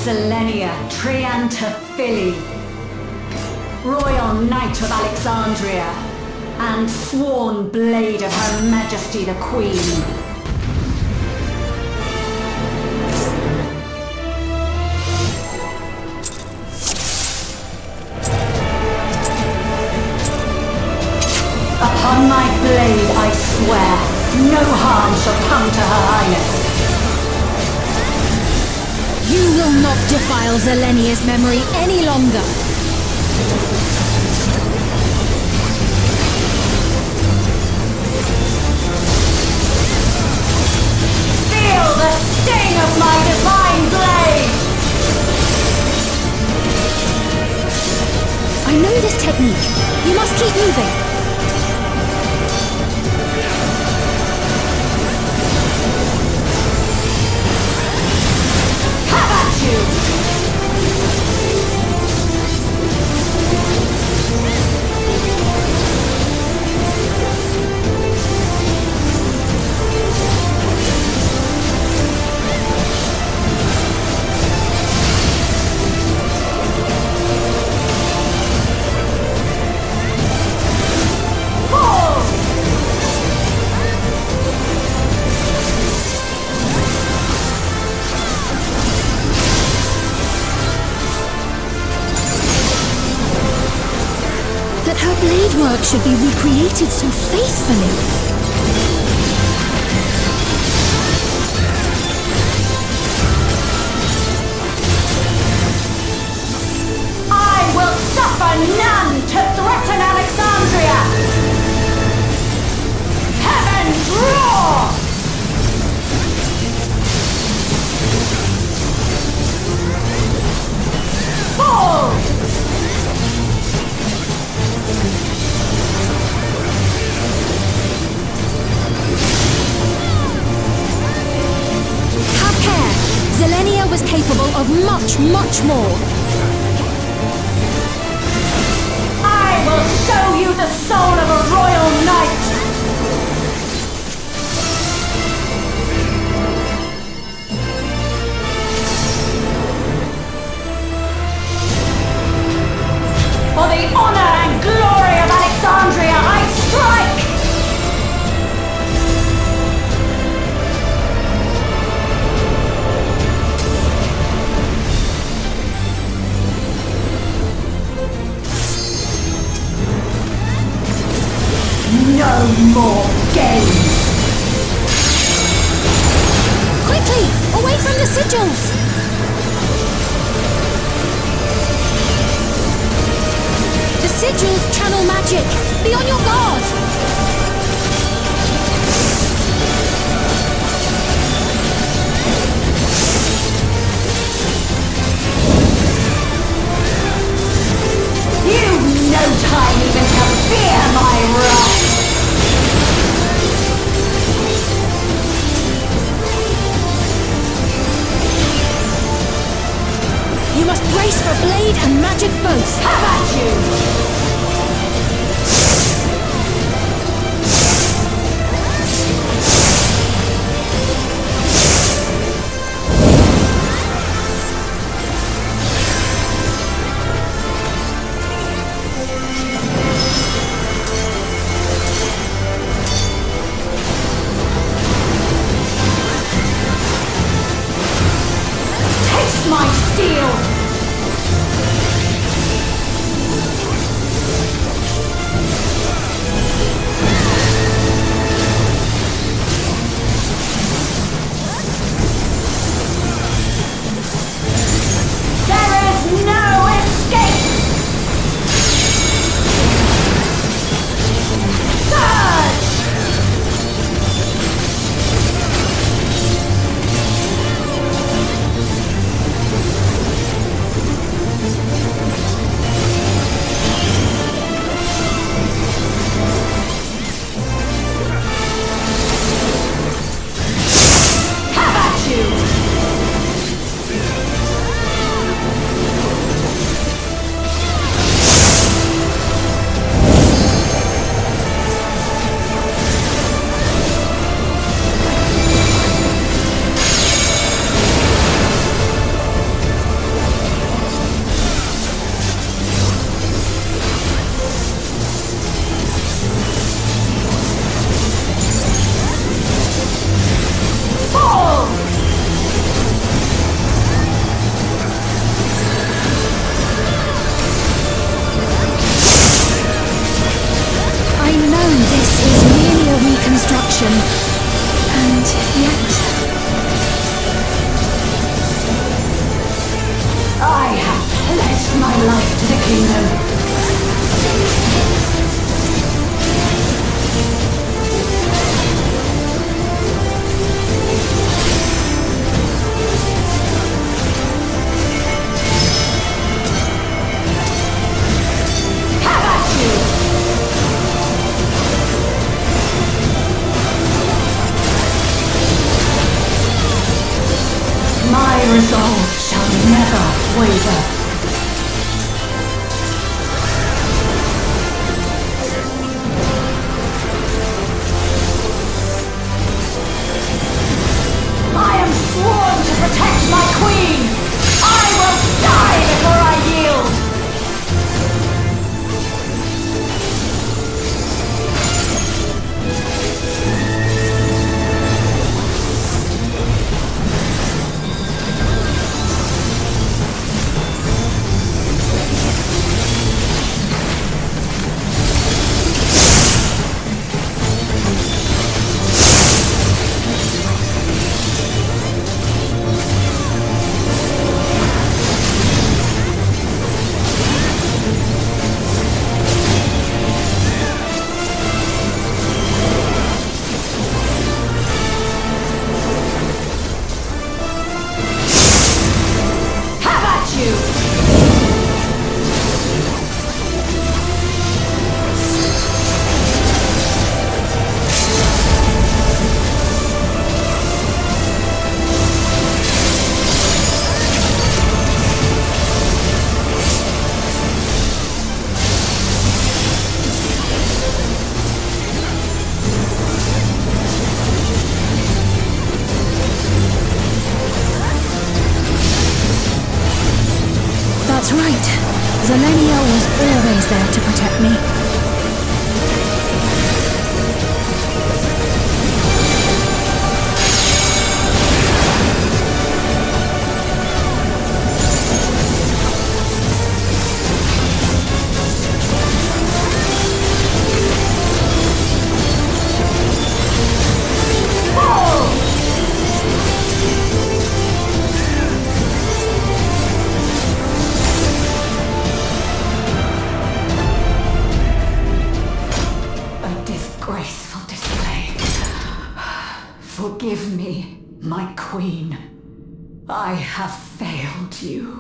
Zelenia Triantaphili, Royal Knight of Alexandria, and sworn blade of Her Majesty the Queen. Upon my blade I swear, no harm shall come to Her Highness. You will not defile Zelenia's memory any longer. Feel the sting of my divine blade! I know this technique. You must keep moving. Her blade work should be recreated so faithfully. I will suffer none to threaten Alexandria! Heavens roar! much, much more. I will show you the soul of a royal knight! For the honor and glory of Alexandria, I strike! No more games! Quickly, away from the sigils! The sigils channel magic! Be on your guard! You've no time even to fear my wrath! You must brace for blade and magic both! Have at you! Taste my steel! And yet... I have pledged my life to the kingdom. there to protect me. Forgive me, my queen. I have failed you.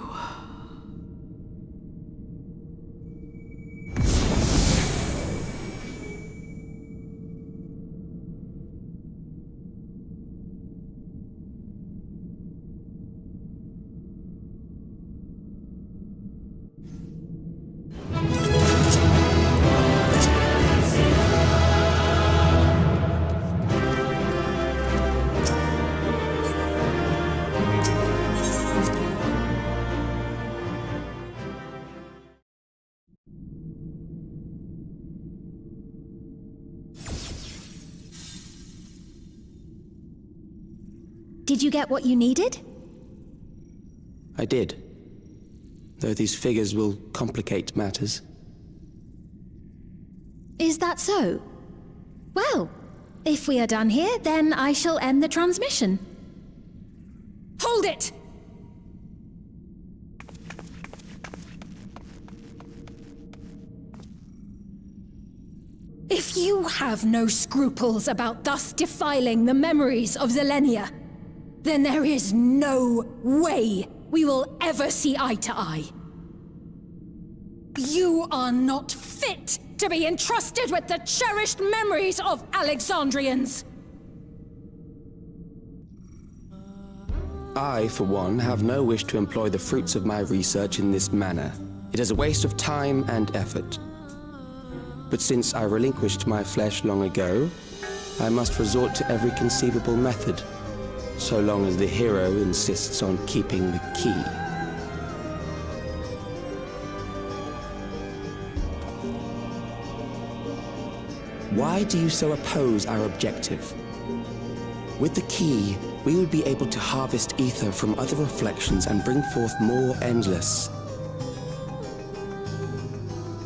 Did you get what you needed? I did. Though these figures will complicate matters. Is that so? Well, if we are done here, then I shall end the transmission. Hold it! If you have no scruples about thus defiling the memories of Zelenia, then there is no way we will ever see eye to eye. You are not fit to be entrusted with the cherished memories of Alexandrians. I, for one, have no wish to employ the fruits of my research in this manner. It is a waste of time and effort. But since I relinquished my flesh long ago, I must resort to every conceivable method, so long as the hero insists on keeping the key. Why do you so oppose our objective? With the key, we would be able to harvest ether from other reflections and bring forth more endless.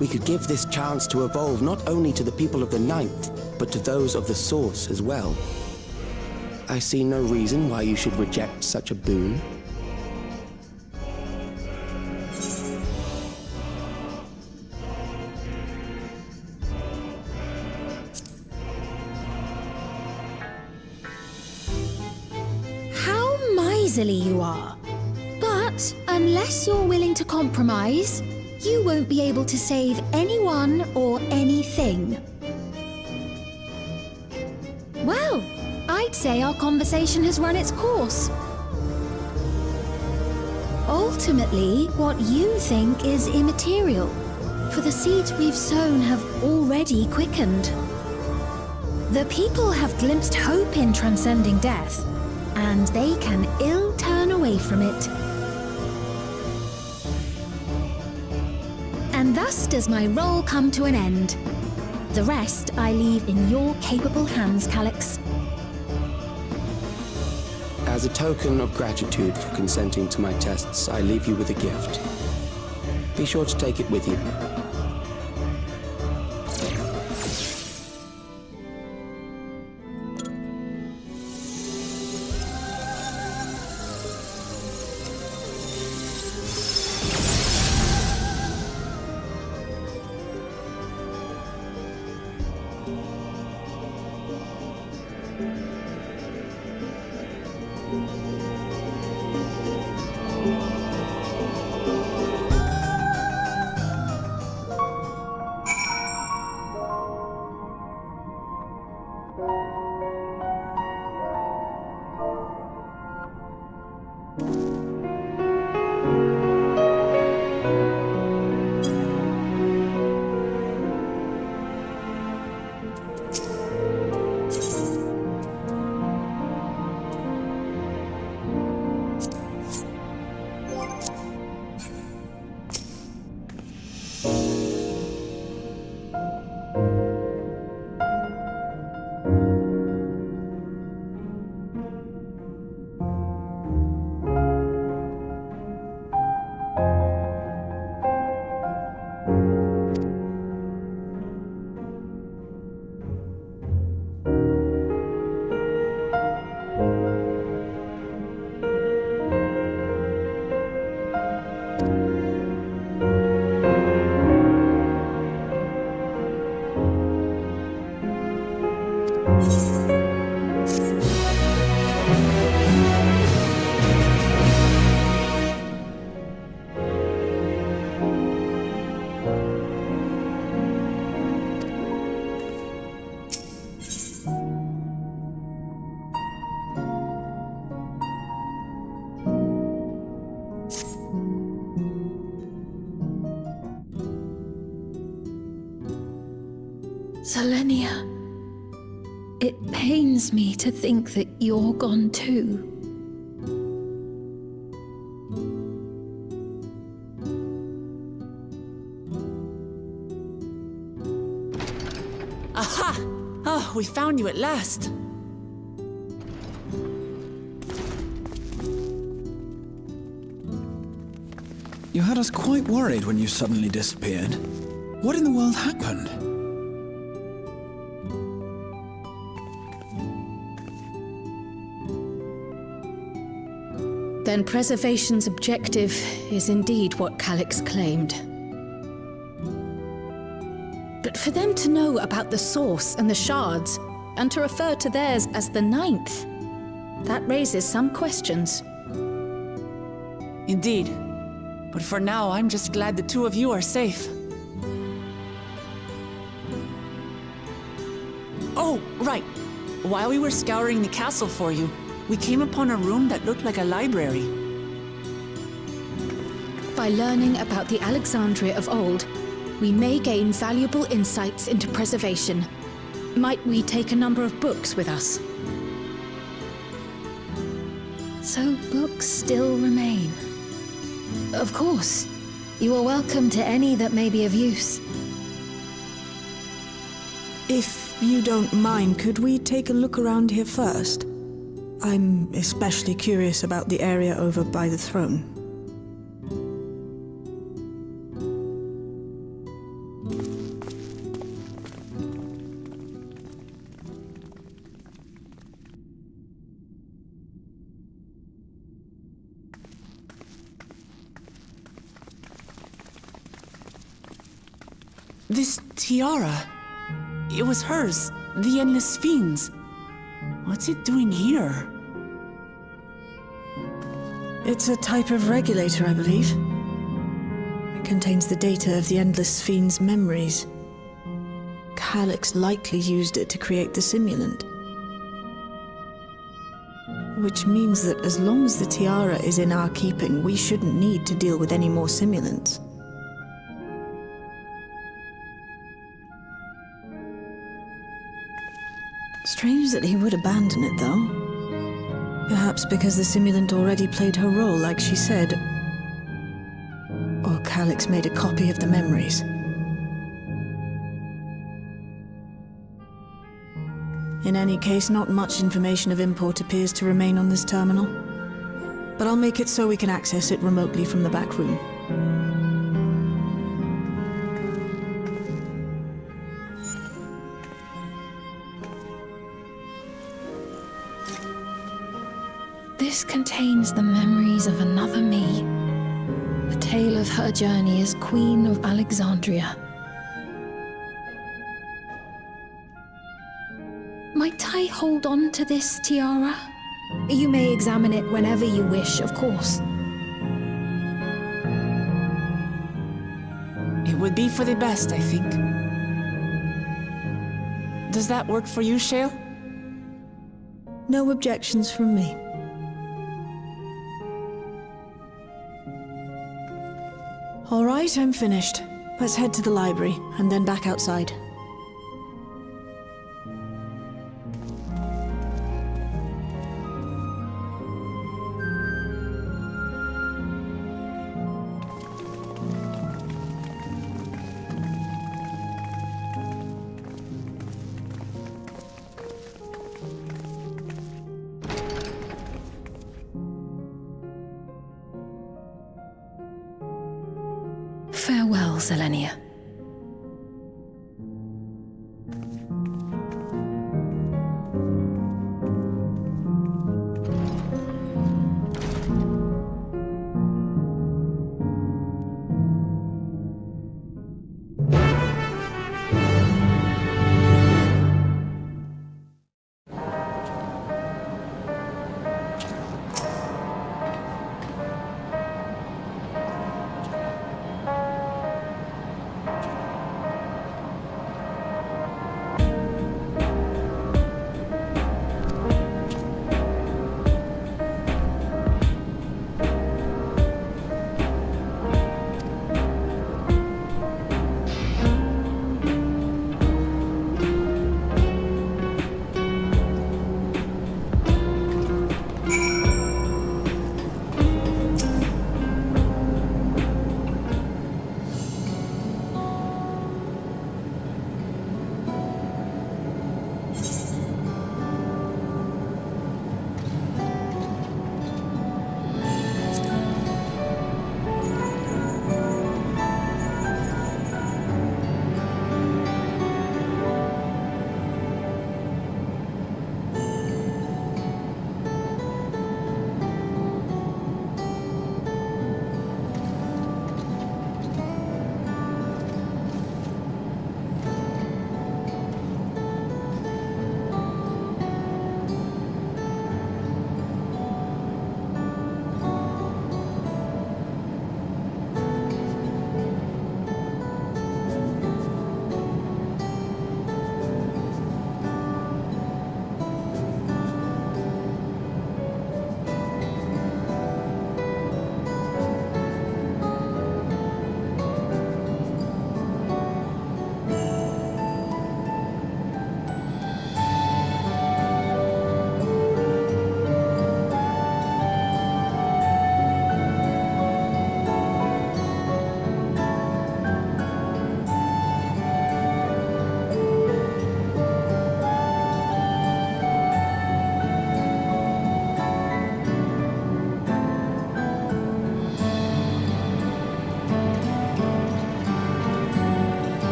We could give this chance to evolve not only to the people of the Ninth, but to those of the Source as well. I see no reason why you should reject such a boon. How miserly you are. But unless you're willing to compromise, you won't be able to save anyone or anything. Well, I'd say our conversation has run its course. Ultimately, what you think is immaterial, for the seeds we've sown have already quickened. The people have glimpsed hope in transcending death, and they can ill turn away from it. And thus does my role come to an end. The rest I leave in your capable hands, Calyx. As a token of gratitude for consenting to my tests, I leave you with a gift. Be sure to take it with you. Selenia, it pains me to think that you're gone too. Aha! Oh, we found you at last. You had us quite worried when you suddenly disappeared. What in the world happened? Then preservation's objective is indeed what Calix claimed. But for them to know about the source and the shards, and to refer to theirs as the 9th, that raises some questions. Indeed. But for now, I'm just glad the two of you are safe. Oh, right. While we were scouring the castle for you, we came upon a room that looked like a library. By learning about the Alexandria of old, we may gain valuable insights into preservation. Might we take a number of books with us? So books still remain. Of course. You are welcome to any that may be of use. If you don't mind, could we take a look around here first? I'm especially curious about the area over by the throne. This tiara, it was hers, the Endless Fiend's. What's it doing here? It's a type of regulator, I believe. It contains the data of the Endless Fiend's memories. Calix likely used it to create the simulant. Which means that as long as the tiara is in our keeping, we shouldn't need to deal with any more simulants. Strange that he would abandon it, though. Perhaps because the simulant already played her role, like she said. Or Calix made a copy of the memories. In any case, not much information of import appears to remain on this terminal. But I'll make it so we can access it remotely from the back room. This contains the memories of another me. The tale of her journey as Queen of Alexandria. Might I hold on to this tiara? You may examine it whenever you wish, of course. It would be for the best, I think. Does that work for you, Shale? No objections from me. All right, I'm finished. Let's head to the library, and then back outside. Farewell, Selenia.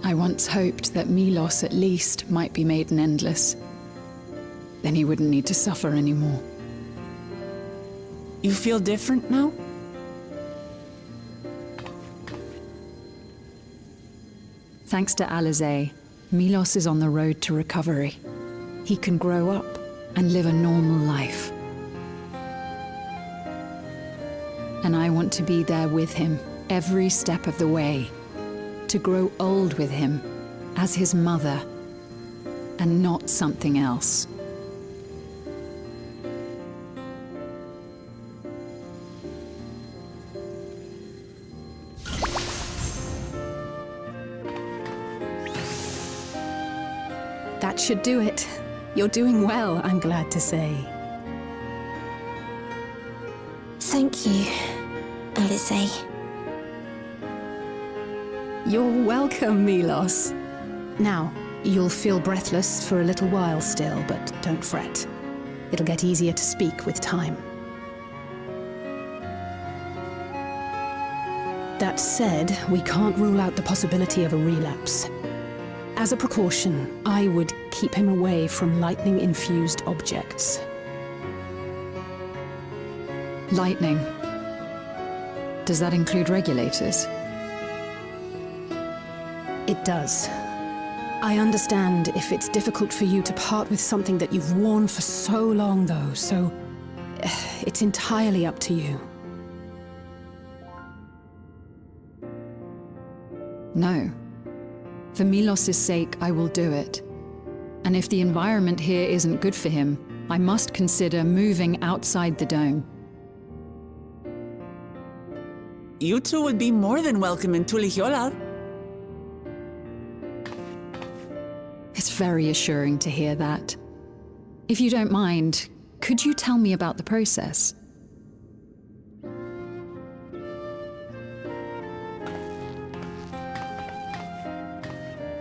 I once hoped that Milos at least might be made an endless. Then he wouldn't need to suffer anymore. You feel different now? Thanks to Alizé, Milos is on the road to recovery. He can grow up and live a normal life. And I want to be there with him every step of the way. To grow old with him as his mother and not something else. That should do it. You're doing well, I'm glad to say. Thank you, Alizé. You're welcome, Milos. Now, you'll feel breathless for a little while still, but don't fret. It'll get easier to speak with time. That said, we can't rule out the possibility of a relapse. As a precaution, I would keep him away from lightning-infused objects. Lightning. Does that include regulators? It does. I understand if it's difficult for you to part with something that you've worn for so long, though, so it's entirely up to you. No. For Milos's sake, I will do it. And if the environment here isn't good for him, I must consider moving outside the dome. You two would be more than welcome in Tulihyolal. It's very assuring to hear that. If you don't mind, could you tell me about the process?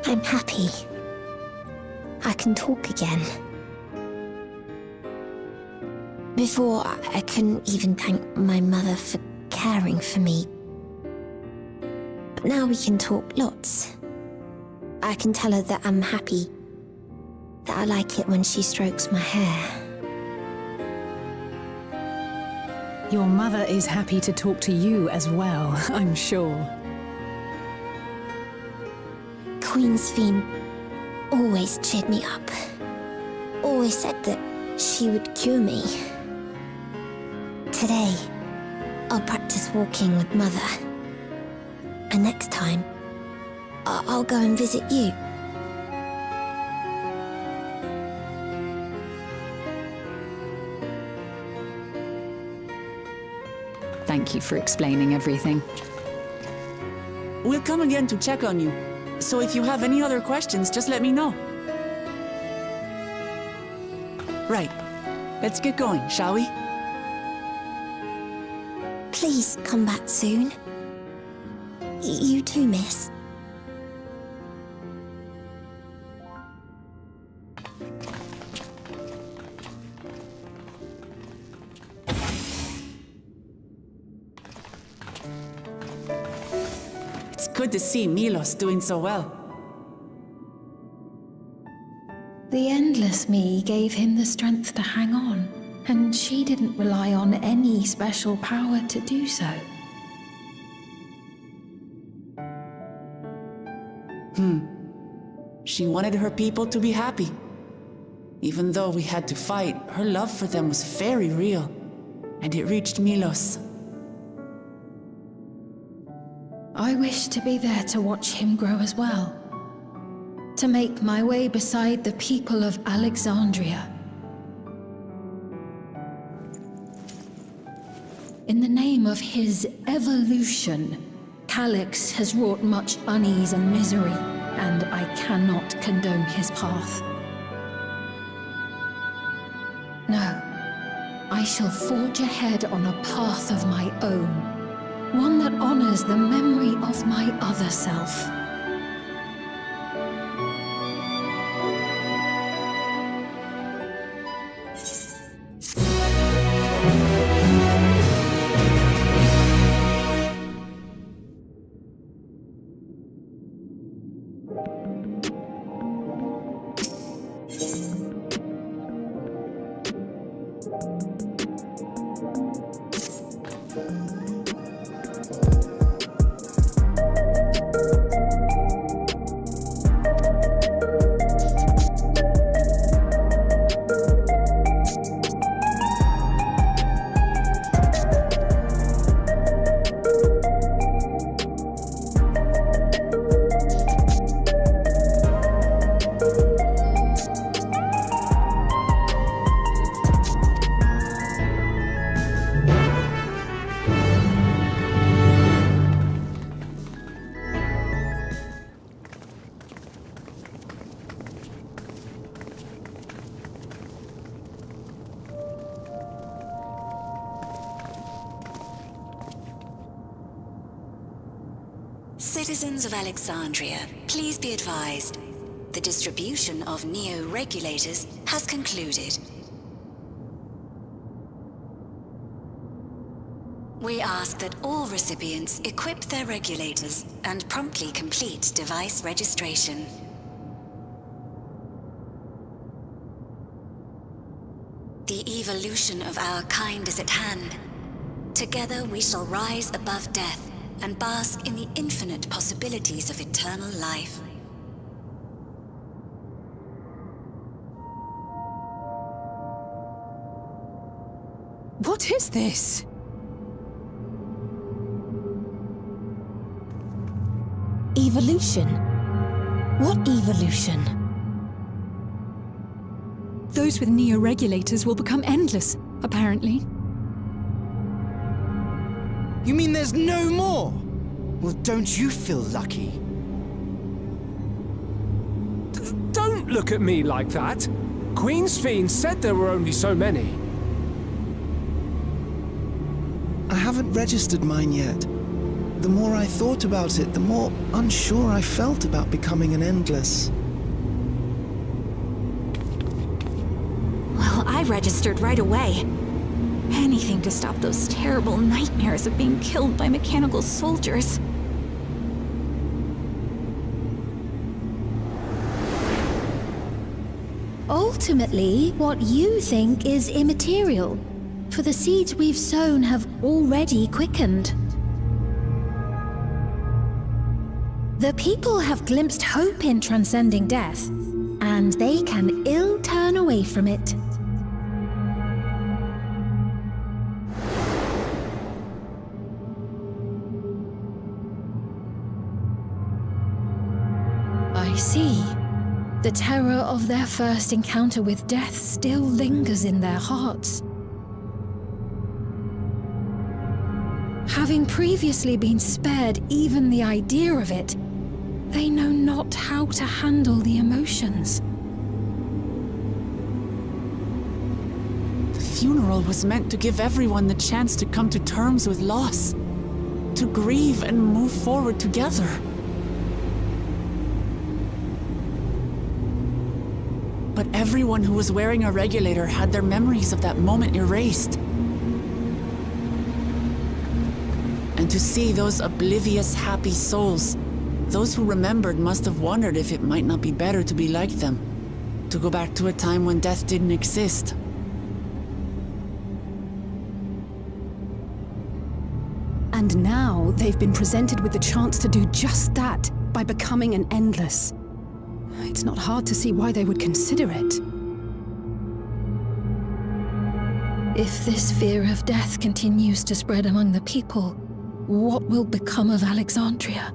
I'm happy. I can talk again. Before, I couldn't even thank my mother for caring for me. But now we can talk lots. I can tell her that I'm happy, that I like it when she strokes my hair. Your mother is happy to talk to you as well, I'm sure. Queen's Fiend always cheered me up. Always said that she would cure me. Today, I'll practice walking with Mother. And next time, I'll go and visit you. Thank you for explaining everything. We'll come again to check on you. So if you have any other questions, just let me know. Right. Let's get going, shall we? Please come back soon. You too, miss. It's good to see Milos doing so well. The Endless Me gave him the strength to hang on, and she didn't rely on any special power to do so. She wanted her people to be happy. Even though we had to fight, her love for them was very real, and it reached Milos. I wish to be there to watch him grow as well. To make my way beside the people of Alexandria. In the name of his evolution, Calyx has wrought much unease and misery, and I cannot condone his path. No, I shall forge ahead on a path of my own, one that honors the memory of my other self. Citizens of Alexandria, please be advised. The distribution of neo-regulators has concluded. We ask that all recipients equip their regulators and promptly complete device registration. The evolution of our kind is at hand. Together we shall rise above death and bask in the infinite possibilities of eternal life. What is this? Evolution? What evolution? Those with neo-regulators will become endless, apparently. You mean there's no more? Well, don't you feel lucky? Don't look at me like that. Queen's Fiend said there were only so many. I haven't registered mine yet. The more I thought about it, the more unsure I felt about becoming an Endless. Well, I registered right away. Anything to stop those terrible nightmares of being killed by mechanical soldiers. Ultimately, what you think is immaterial, for the seeds we've sown have already quickened. The people have glimpsed hope in transcending death, and they can ill turn away from it. I see. The terror of their first encounter with death still lingers in their hearts. Having previously been spared even the idea of it, they know not how to handle the emotions. The funeral was meant to give everyone the chance to come to terms with loss, to grieve and move forward together. But everyone who was wearing a regulator had their memories of that moment erased. And to see those oblivious, happy souls, those who remembered must have wondered if it might not be better to be like them, to go back to a time when death didn't exist. And now they've been presented with the chance to do just that by becoming an Endless. It's not hard to see why they would consider it. If this fear of death continues to spread among the people, what will become of Alexandria?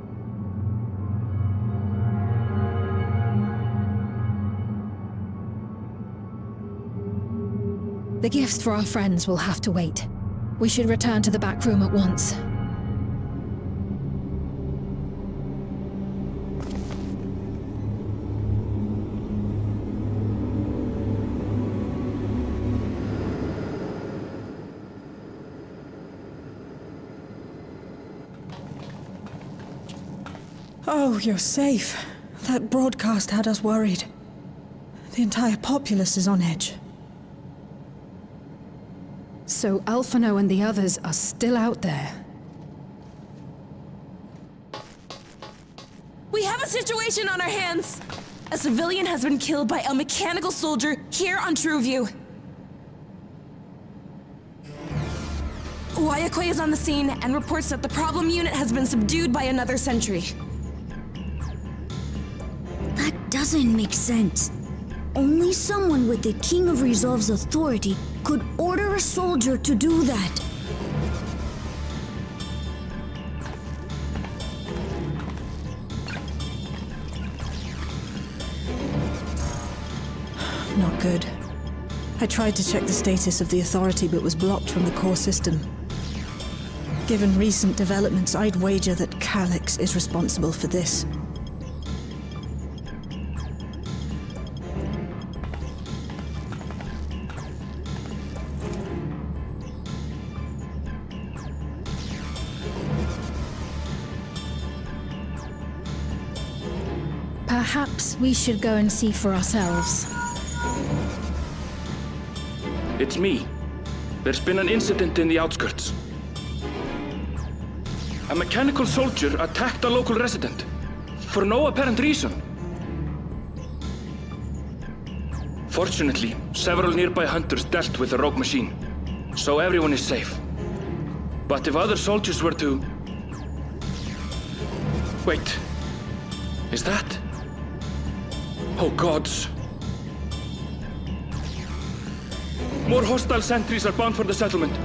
The gifts for our friends will have to wait. We should return to the back room at once. Oh, you're safe. That broadcast had us worried. The entire populace is on edge. So Alphino and the others are still out there. We have a situation on our hands! A civilian has been killed by a mechanical soldier here on Trueview. Wayakwe is on the scene and reports that the problem unit has been subdued by another sentry. That doesn't make sense. Only someone with the King of Resolve's authority could order a soldier to do that. Not good. I tried to check the status of the authority but was blocked from the core system. Given recent developments, I'd wager that Calyx is responsible for this. Perhaps we should go and see for ourselves. It's me. There's been an incident in the outskirts. A mechanical soldier attacked a local resident, for no apparent reason. Fortunately, several nearby hunters dealt with the rogue machine, so everyone is safe. But if other soldiers were to... Wait. Is that... Oh gods. More hostile sentries are bound for the settlement.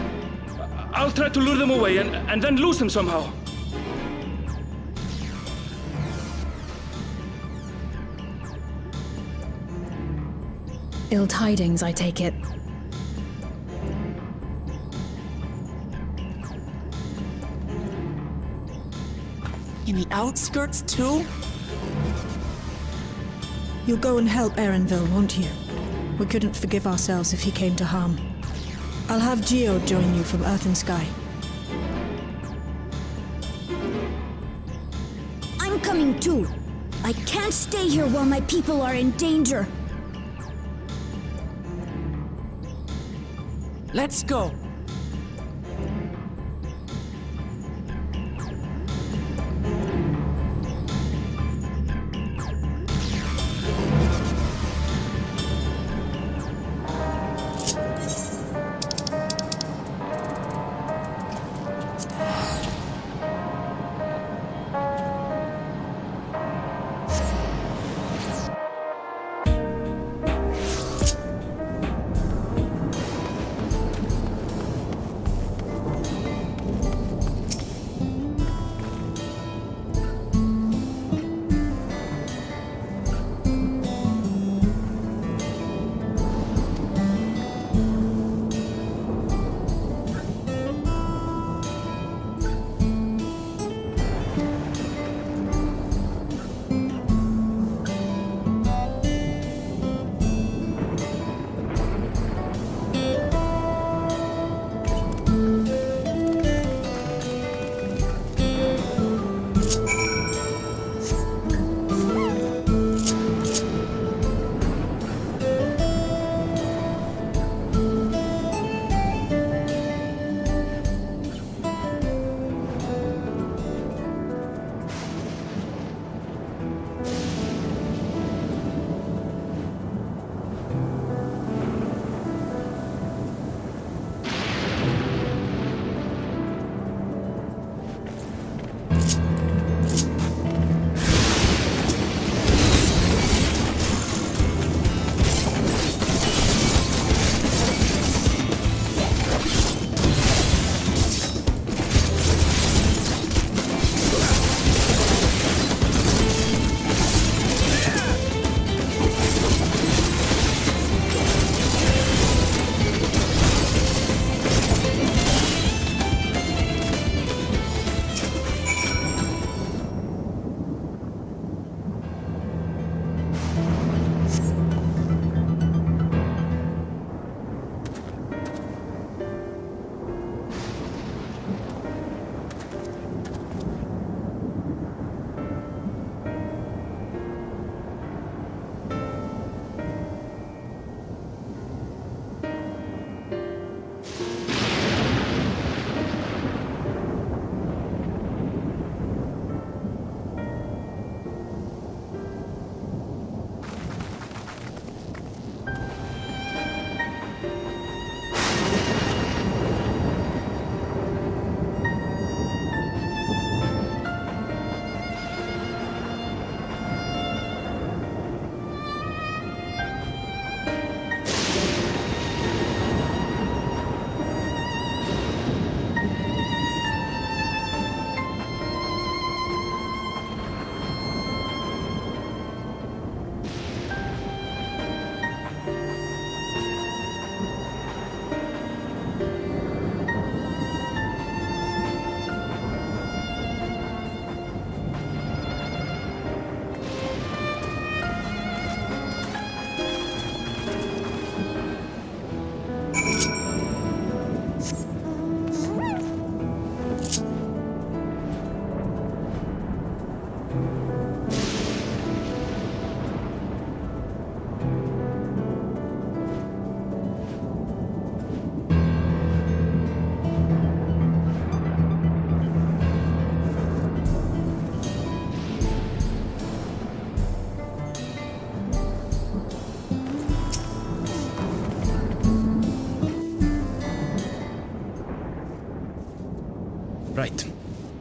I'll try to lure them away and then lose them somehow. Ill tidings, I take it. In the outskirts too? You'll go and help Erenville, won't you? We couldn't forgive ourselves if he came to harm. I'll have Geo join you from Earth and Sky. I'm coming too. I can't stay here while my people are in danger. Let's go.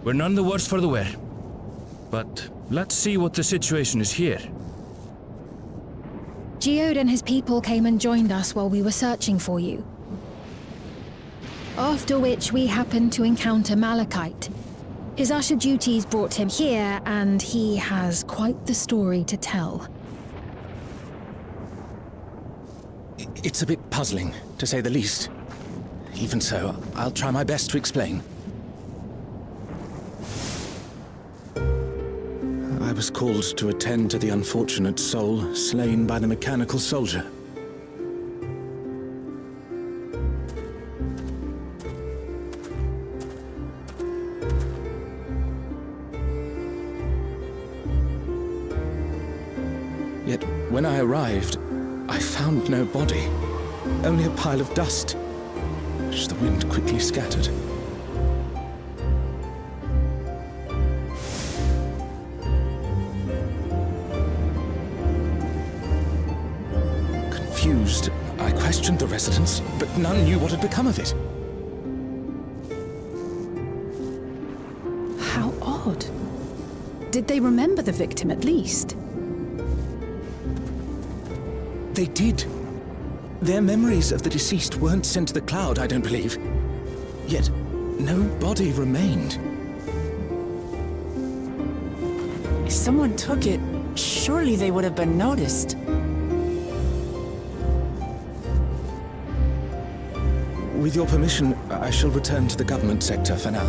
We're none the worse for the wear. But let's see what the situation is here. Geode and his people came and joined us while we were searching for you. After which we happened to encounter Malachite. His usher duties brought him here, and he has quite the story to tell. It's a bit puzzling, to say the least. Even so, I'll try my best to explain. I was called to attend to the unfortunate soul slain by the mechanical soldier. Yet, when I arrived, I found no body, only a pile of dust, which the wind quickly scattered. Confused, I questioned the residents, but none knew what had become of it. How odd. Did they remember the victim at least? They did. Their memories of the deceased weren't sent to the cloud, I don't believe. Yet, no body remained. If someone took it, surely they would have been noticed. With your permission, I shall return to the government sector for now.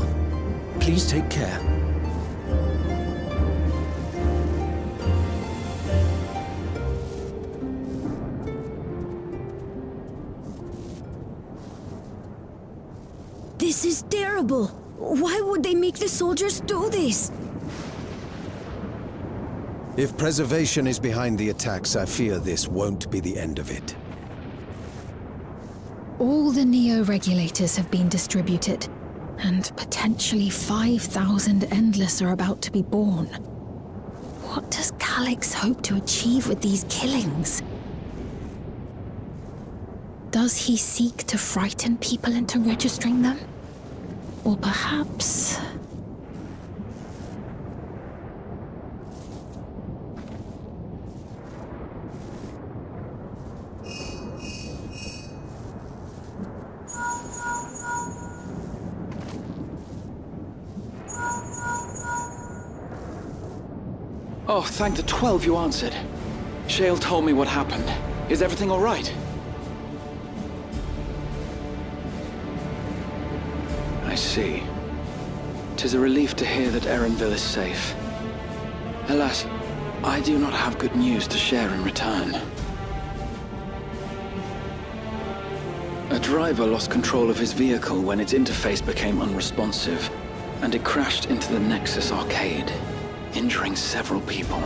Please take care. This is terrible. Why would they make the soldiers do this? If preservation is behind the attacks, I fear this won't be the end of it. All the Neo-regulators have been distributed, and potentially 5,000 Endless are about to be born. What does Calyx hope to achieve with these killings? Does he seek to frighten people into registering them? Or perhaps... Oh, thank the 12 you answered. Shale told me what happened. Is everything all right? I see. 'Tis a relief to hear that Erenville is safe. Alas, I do not have good news to share in return. A driver lost control of his vehicle when its interface became unresponsive, and it crashed into the Nexus arcade, injuring several people.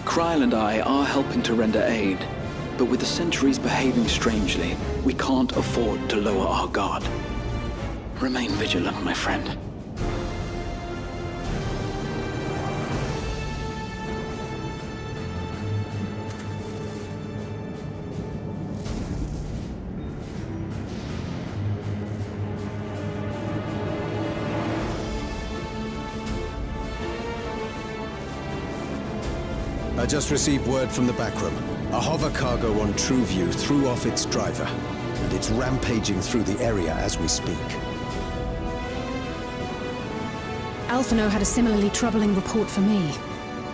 Kryl and I are helping to render aid, but with the sentries behaving strangely, we can't afford to lower our guard. Remain vigilant, my friend. I just received word from the backroom. A hover cargo on TrueView threw off its driver, and it's rampaging through the area as we speak. Alphino had a similarly troubling report for me.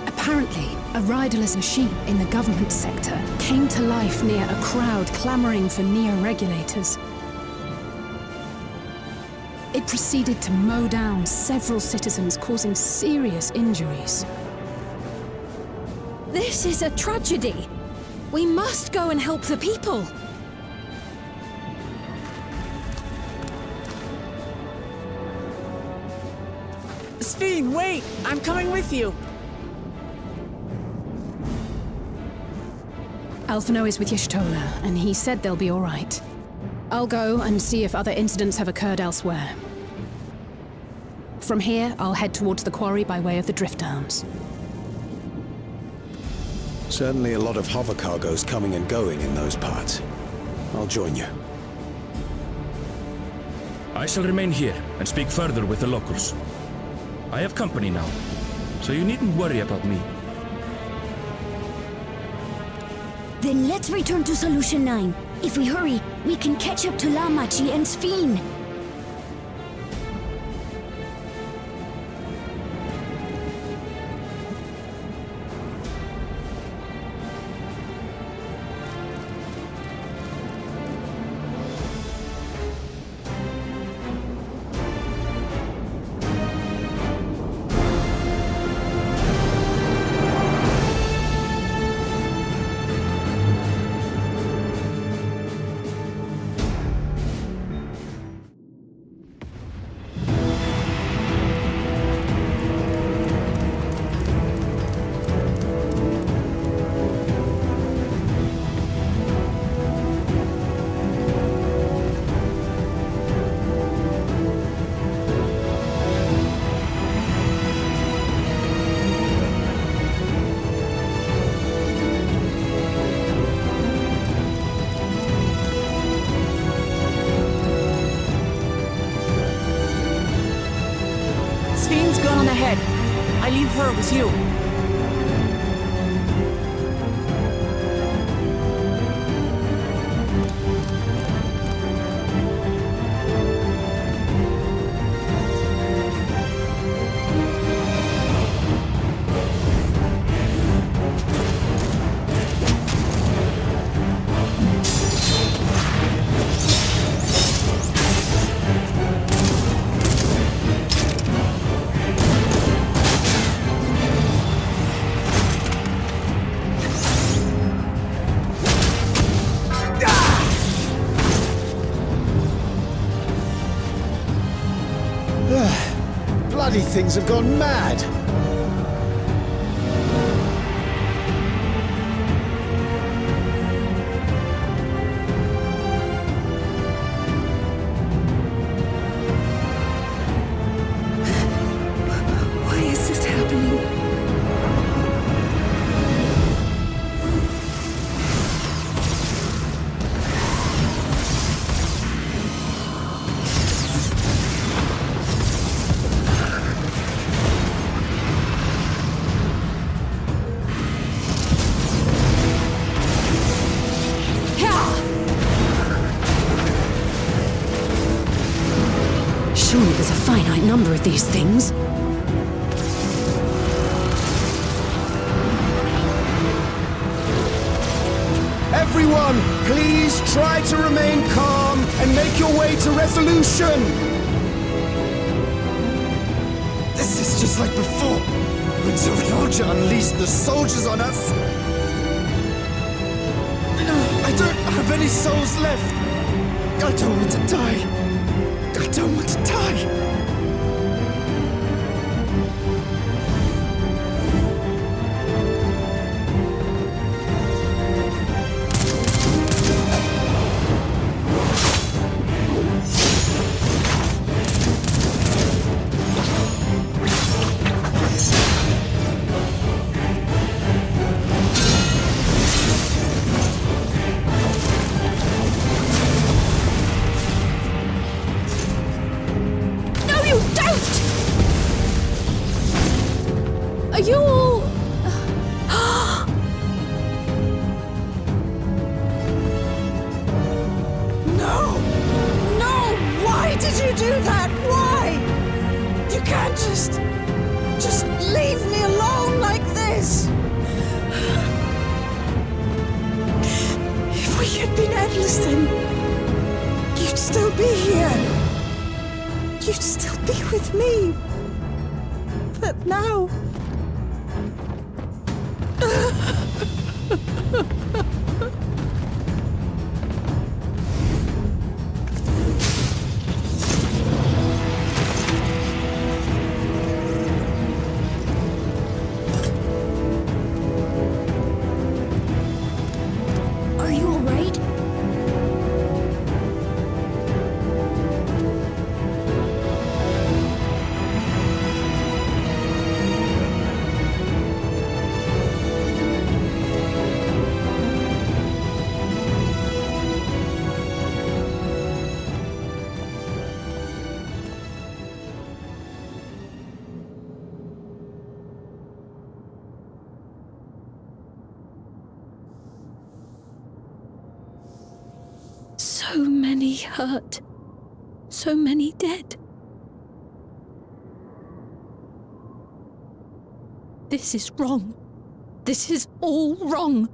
Apparently, a riderless machine in the government sector came to life near a crowd clamoring for Neo-regulators. It proceeded to mow down several citizens, causing serious injuries. This is a tragedy. We must go and help the people. Sphene, wait! I'm coming with you! Alphino is with Y'shtola, and he said they'll be all right. I'll go and see if other incidents have occurred elsewhere. From here, I'll head towards the quarry by way of the Drift Downs. Certainly a lot of hover cargoes coming and going in those parts. I'll join you. I shall remain here and speak further with the locals. I have company now, so you needn't worry about me. Then let's return to Solution 9. If we hurry, we can catch up to Lamachi and Sphene. Sphene's gone ahead. I leave her with you. Bloody things have gone mad! Why is this happening? Surely there's a finite number of these things. Everyone, please try to remain calm and make your way to resolution! This is just like before, when Zorialja unleashed the soldiers on us. I don't have any souls left. I don't want to die. I don't want to die. Are you all... No! No! Why did you do that? Why? You can't just leave me alone like this! If we had been endless then, you'd still be here. You'd still be with me. But now... Are you all right? So many hurt. So many dead. This is wrong. This is all wrong.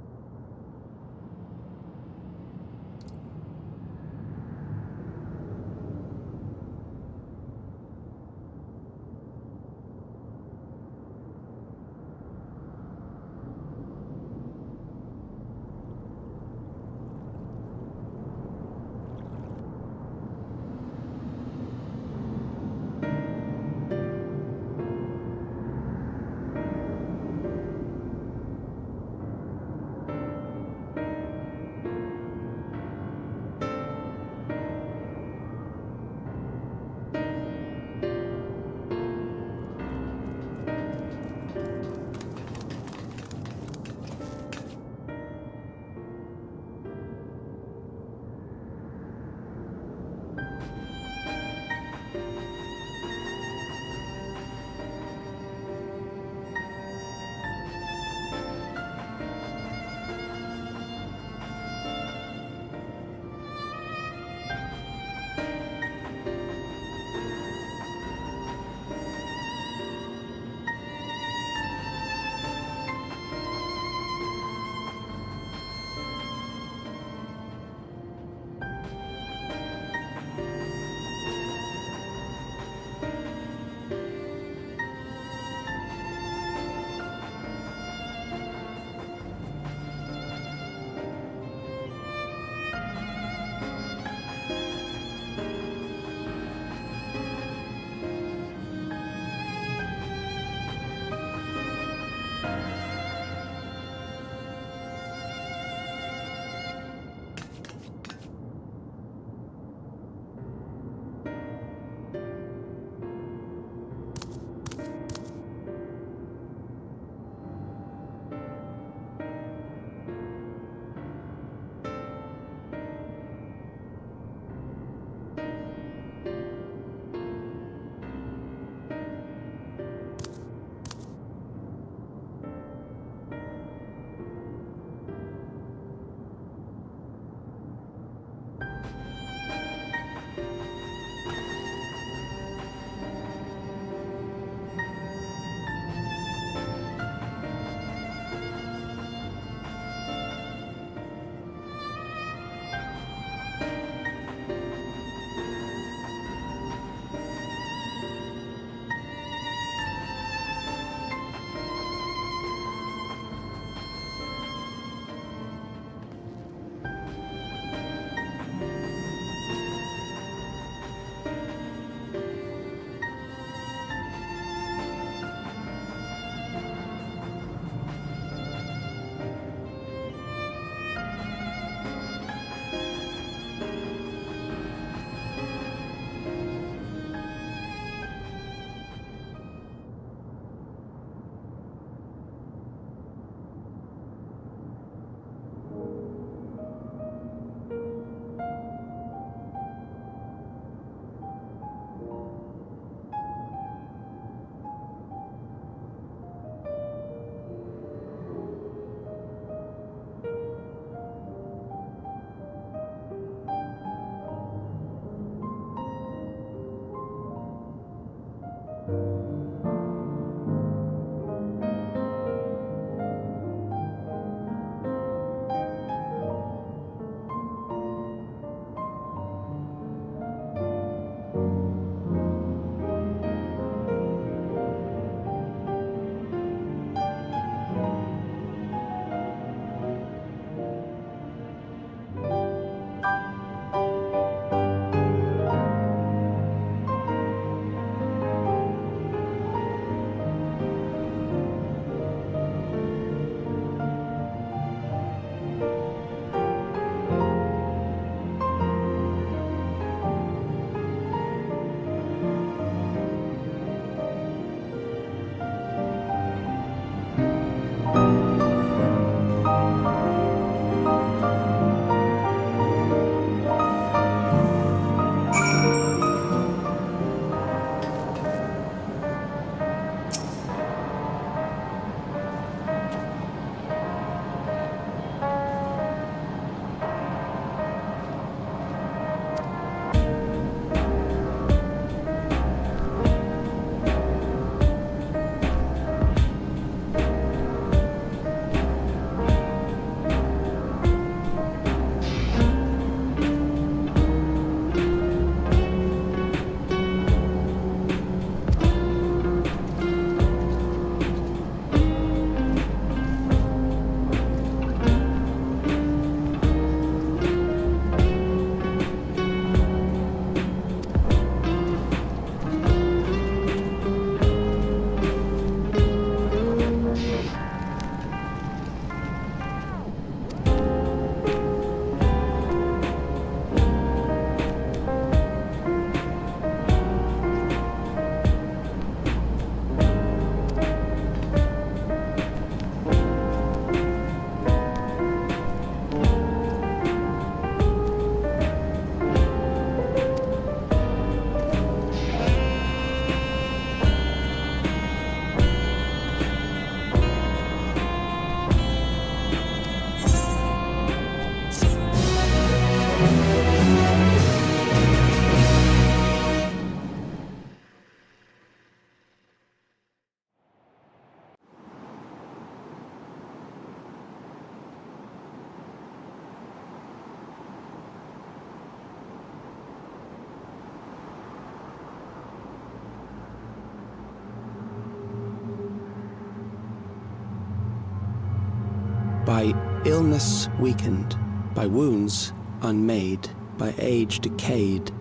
By illness weakened, by wounds unmade, by age decayed.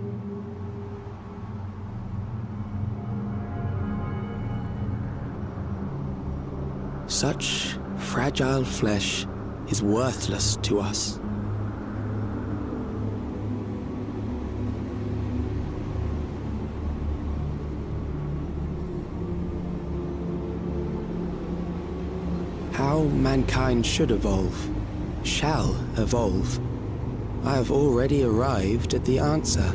Such fragile flesh is worthless to us. How mankind should evolve, shall evolve, I have already arrived at the answer.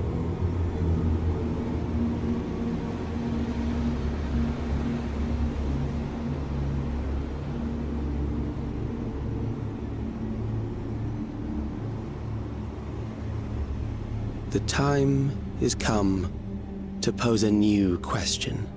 The time is come to pose a new question.